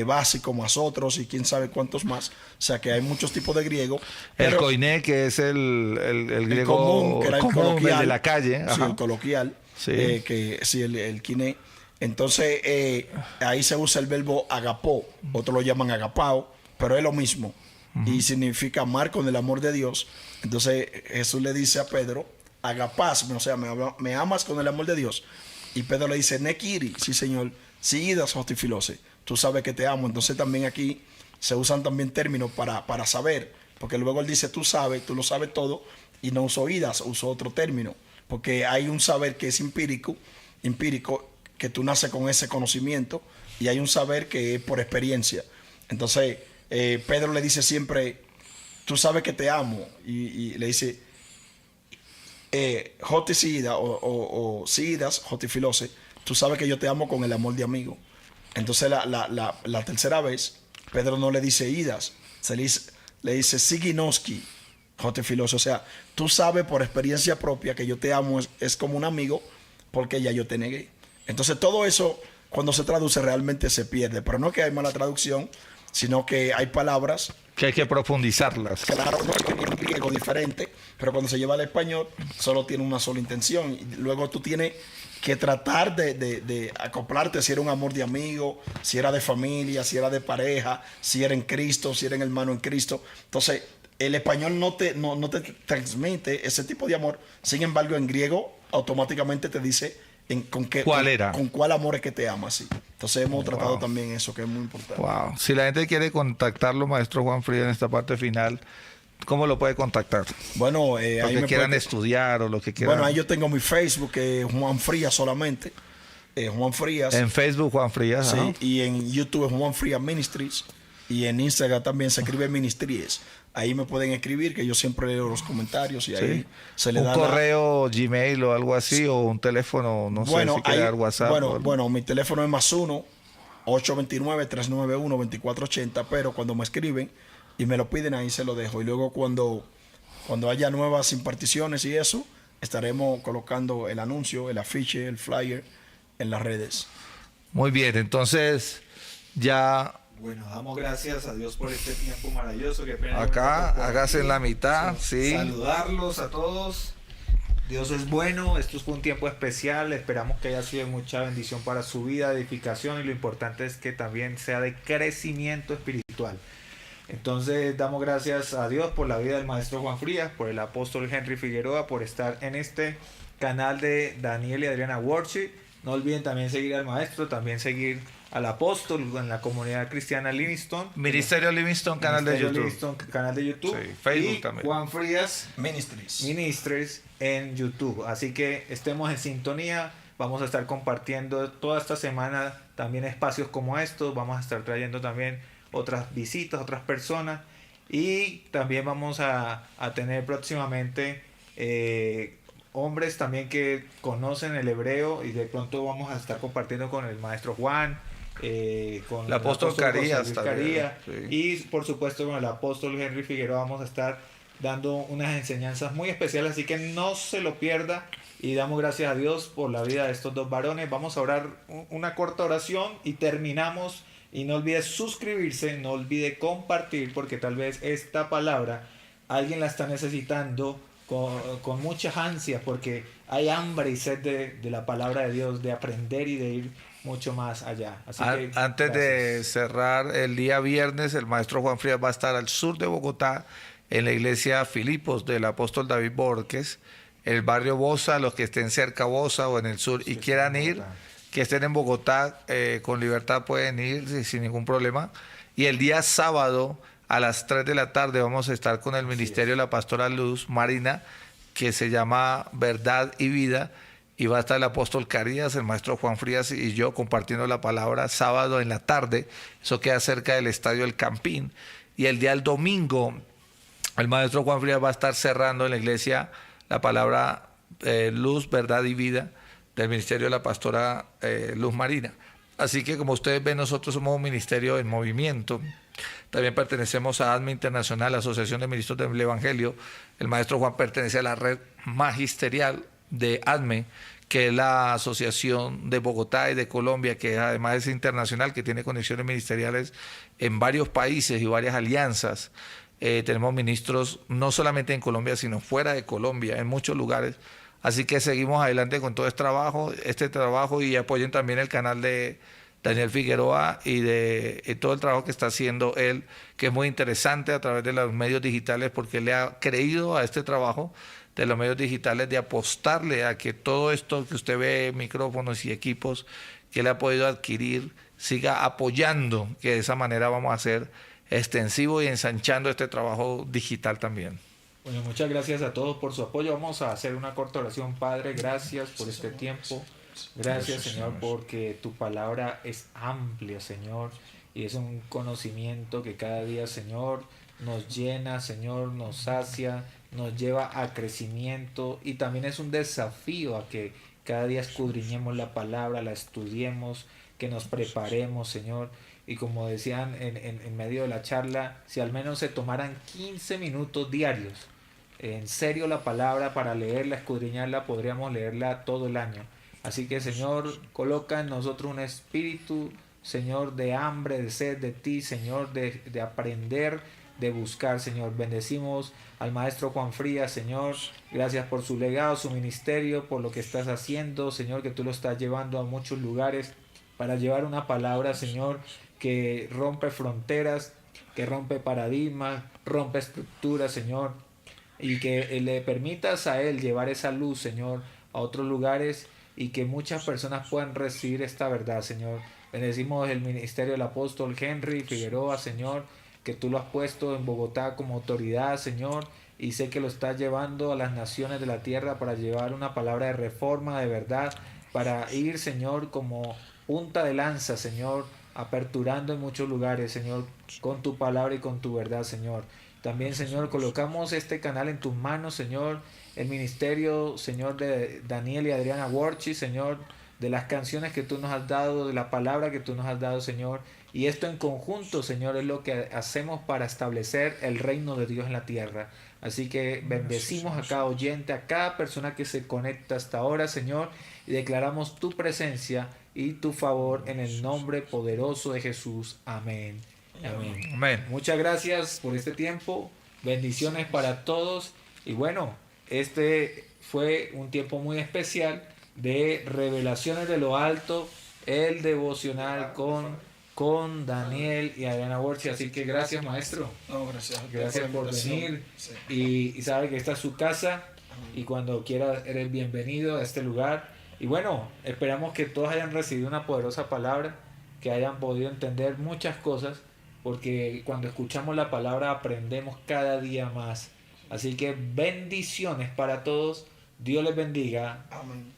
básicos más otros y quién sabe cuántos más. O sea que hay muchos tipos de griego. El pero koiné, que es el griego común, que era el común, coloquial, el de la calle. Sí, Ajá. el coloquial, Sí. que sí, el kiné. Entonces ahí se usa el verbo agapó, otros lo llaman agapao, pero es lo mismo y significa amar con el amor de Dios. Entonces Jesús le dice a Pedro, agapásme, o sea, me amas con el amor de Dios. Y Pedro le dice, nekiri, sí señor, sidas hostifilose, tú sabes que te amo. Entonces también aquí se usan también términos para saber, porque luego él dice, tú sabes, tú lo sabes todo, y no uso idas, uso otro término, porque hay un saber que es empírico, que tú naces con ese conocimiento, y hay un saber que es por experiencia. Entonces Pedro le dice siempre, tú sabes que te amo, y le dice, Jotisida o Sidas, Jotifilose, tú sabes que yo te amo con el amor de amigo. Entonces la tercera vez, Pedro no le dice Idas, le dice Siginoski, Jotifilose, o sea, tú sabes por experiencia propia que yo te amo, es como un amigo, porque ya yo te negué. Entonces todo eso, cuando se traduce, realmente se pierde, pero no que hay mala traducción, sino que hay palabras Que hay que profundizarlas. claro, no, que tiene un griego diferente, pero cuando se lleva al español solo tiene una sola intención. Y luego tú tienes que tratar de acoplarte, si era un amor de amigo, si era de familia, si era de pareja, si era en Cristo, si era en hermano en Cristo. Entonces, el español no te transmite ese tipo de amor. Sin embargo, en griego automáticamente te dice con cuál amor es que te ama. Sí. Entonces hemos tratado también eso, que es muy importante. Wow. Si la gente quiere contactarlo, maestro Juan Frías, en esta parte final, ¿cómo lo puede contactar? Bueno, Lo ahí que me quieran puede- estudiar o lo que quieran. Bueno, ahí yo tengo mi Facebook, que es Juan Frías solamente. Juan Frías. En Facebook, Juan Frías. Sí, ¿no? y en YouTube es Juan Frías Ministries. Y en Instagram también se escribe Ministries. Ahí me pueden escribir, que yo siempre leo los comentarios y ahí Sí. se le Un da correo, Gmail o algo así, o un teléfono, no sé si quiere dar WhatsApp. bueno, mi teléfono es +1 829-391-2480, pero cuando me escriben y me lo piden, ahí se lo dejo. Y luego cuando haya nuevas imparticiones y eso, estaremos colocando el anuncio, el afiche, el flyer en las redes. Muy bien, entonces ya Bueno, damos gracias a Dios por este tiempo maravilloso. Que acá, hágase en la mitad, sí. Saludarlos a todos. Dios es bueno, esto fue un tiempo especial, esperamos que haya sido de mucha bendición para su vida, edificación, y lo importante es que también sea de crecimiento espiritual. Entonces damos gracias a Dios por la vida del maestro Juan Frías, por el apóstol Henry Figueroa, por estar en este canal de Daniel y Adriana Worship. No olviden también seguir al maestro, también seguir al apóstol en la comunidad cristiana Livingston. Ministerio Livingston, canal de Ministerio YouTube. Livingston, canal de YouTube. Sí, Facebook y también. Juan Frías Ministries. en YouTube. Así que estemos en sintonía. Vamos a estar compartiendo toda esta semana también espacios como estos. Vamos a estar trayendo también otras visitas, otras personas. Y también vamos a tener próximamente hombres también que conocen el hebreo, y de pronto vamos a estar compartiendo con el maestro Juan, con El apóstol José Carías Luis también, Carías, sí. y por supuesto con el apóstol Henry Figueroa vamos a estar dando unas enseñanzas muy especiales, así que no se lo pierda, y damos gracias a Dios por la vida de estos dos varones. Vamos a orar una corta oración y terminamos. Y no olvide suscribirse, no olvide compartir, porque tal vez esta palabra alguien la está necesitando con muchas ansias, porque hay hambre y sed de la palabra de Dios, de aprender y de ir mucho más allá. Así que, Antes de gracias. cerrar, el día viernes el maestro Juan Frías va a estar al sur de Bogotá, en la iglesia Filipos del apóstol David Borges, el barrio Bosa. Los que estén cerca a Bosa o en el sur y quieran ir, que estén en Bogotá, con libertad pueden ir sin ningún problema. Y el día sábado a las 3 de la tarde vamos a estar con el ministerio de la pastora Luz Marina, que se llama Verdad y Vida, y va a estar el apóstol Carías, el maestro Juan Frías y yo compartiendo la palabra sábado en la tarde. Eso queda cerca del estadio El Campín. Y el día del domingo el maestro Juan Frías va a estar cerrando en la iglesia la palabra Luz, Verdad y Vida del ministerio de la pastora Luz Marina. Así que, como ustedes ven, nosotros somos un ministerio en movimiento. También pertenecemos a ADME Internacional, la Asociación de Ministros del Evangelio. El maestro Juan pertenece a la red magisterial de ADME, que es la asociación de Bogotá y de Colombia, que además es internacional, que tiene conexiones ministeriales en varios países y varias alianzas. Tenemos ministros no solamente en Colombia, sino fuera de Colombia, en muchos lugares. Así que seguimos adelante con todo este trabajo, y apoyen también el canal de Daniel Figueroa y de todo el trabajo que está haciendo él, que es muy interesante a través de los medios digitales, porque él le ha creído a este trabajo de los medios digitales, de apostarle a que todo esto que usted ve, micrófonos y equipos que él ha podido adquirir, siga apoyando, que de esa manera vamos a hacer extensivo y ensanchando este trabajo digital también. Bueno, muchas gracias a todos por su apoyo. Vamos a hacer una corta oración. Padre, gracias por este tiempo. Gracias, Señor, porque tu palabra es amplia, Señor, y es un conocimiento que cada día, Señor, nos llena, Señor, nos sacia, nos lleva a crecimiento, y también es un desafío a que cada día escudriñemos la palabra, la estudiemos, que nos preparemos, Señor. Y como decían en medio de la charla, si al menos se tomaran 15 minutos diarios, en serio, la palabra, para leerla, escudriñarla, podríamos leerla todo el año. Así que, Señor, coloca en nosotros un espíritu, Señor, de hambre, de sed de ti, Señor, de aprender, de buscar, Señor. Bendecimos al maestro Juan Frías, Señor. Gracias por su legado, su ministerio, por lo que estás haciendo, Señor, que tú lo estás llevando a muchos lugares para llevar una palabra, Señor, que rompe fronteras, que rompe paradigmas, rompe estructuras, Señor, y que le permitas a él llevar esa luz, Señor, a otros lugares, y que muchas personas puedan recibir esta verdad, Señor. Bendecimos el ministerio del apóstol Henry Figueroa, Señor, que tú lo has puesto en Bogotá como autoridad, Señor, y sé que lo estás llevando a las naciones de la tierra para llevar una palabra de reforma, de verdad, para ir, Señor, como punta de lanza, Señor, aperturando en muchos lugares, Señor, con tu palabra y con tu verdad, Señor. También, Señor, colocamos este canal en tus manos, Señor, el ministerio, Señor, de Daniel y Adriana Worchi, Señor, de las canciones que tú nos has dado, de la palabra que tú nos has dado, Señor. Y esto en conjunto, Señor, es lo que hacemos para establecer el reino de Dios en la tierra. Así que bendecimos a cada oyente, a cada persona que se conecta hasta ahora, Señor, y declaramos tu presencia y tu favor en el nombre poderoso de Jesús. Amén. Amén. Amén. Muchas gracias por este tiempo. Bendiciones para todos. Y bueno, este fue un tiempo muy especial de revelaciones de lo alto, el devocional con Daniel y Adriana Worchi. Así que gracias, maestro. No, gracias. Gracias por venir. Sí. Y sabe que esta es su casa. Y cuando quiera eres bienvenido a este lugar. Y bueno, esperamos que todos hayan recibido una poderosa palabra, que hayan podido entender muchas cosas, porque cuando escuchamos la palabra aprendemos cada día más. Así que bendiciones para todos. Dios les bendiga. Amén.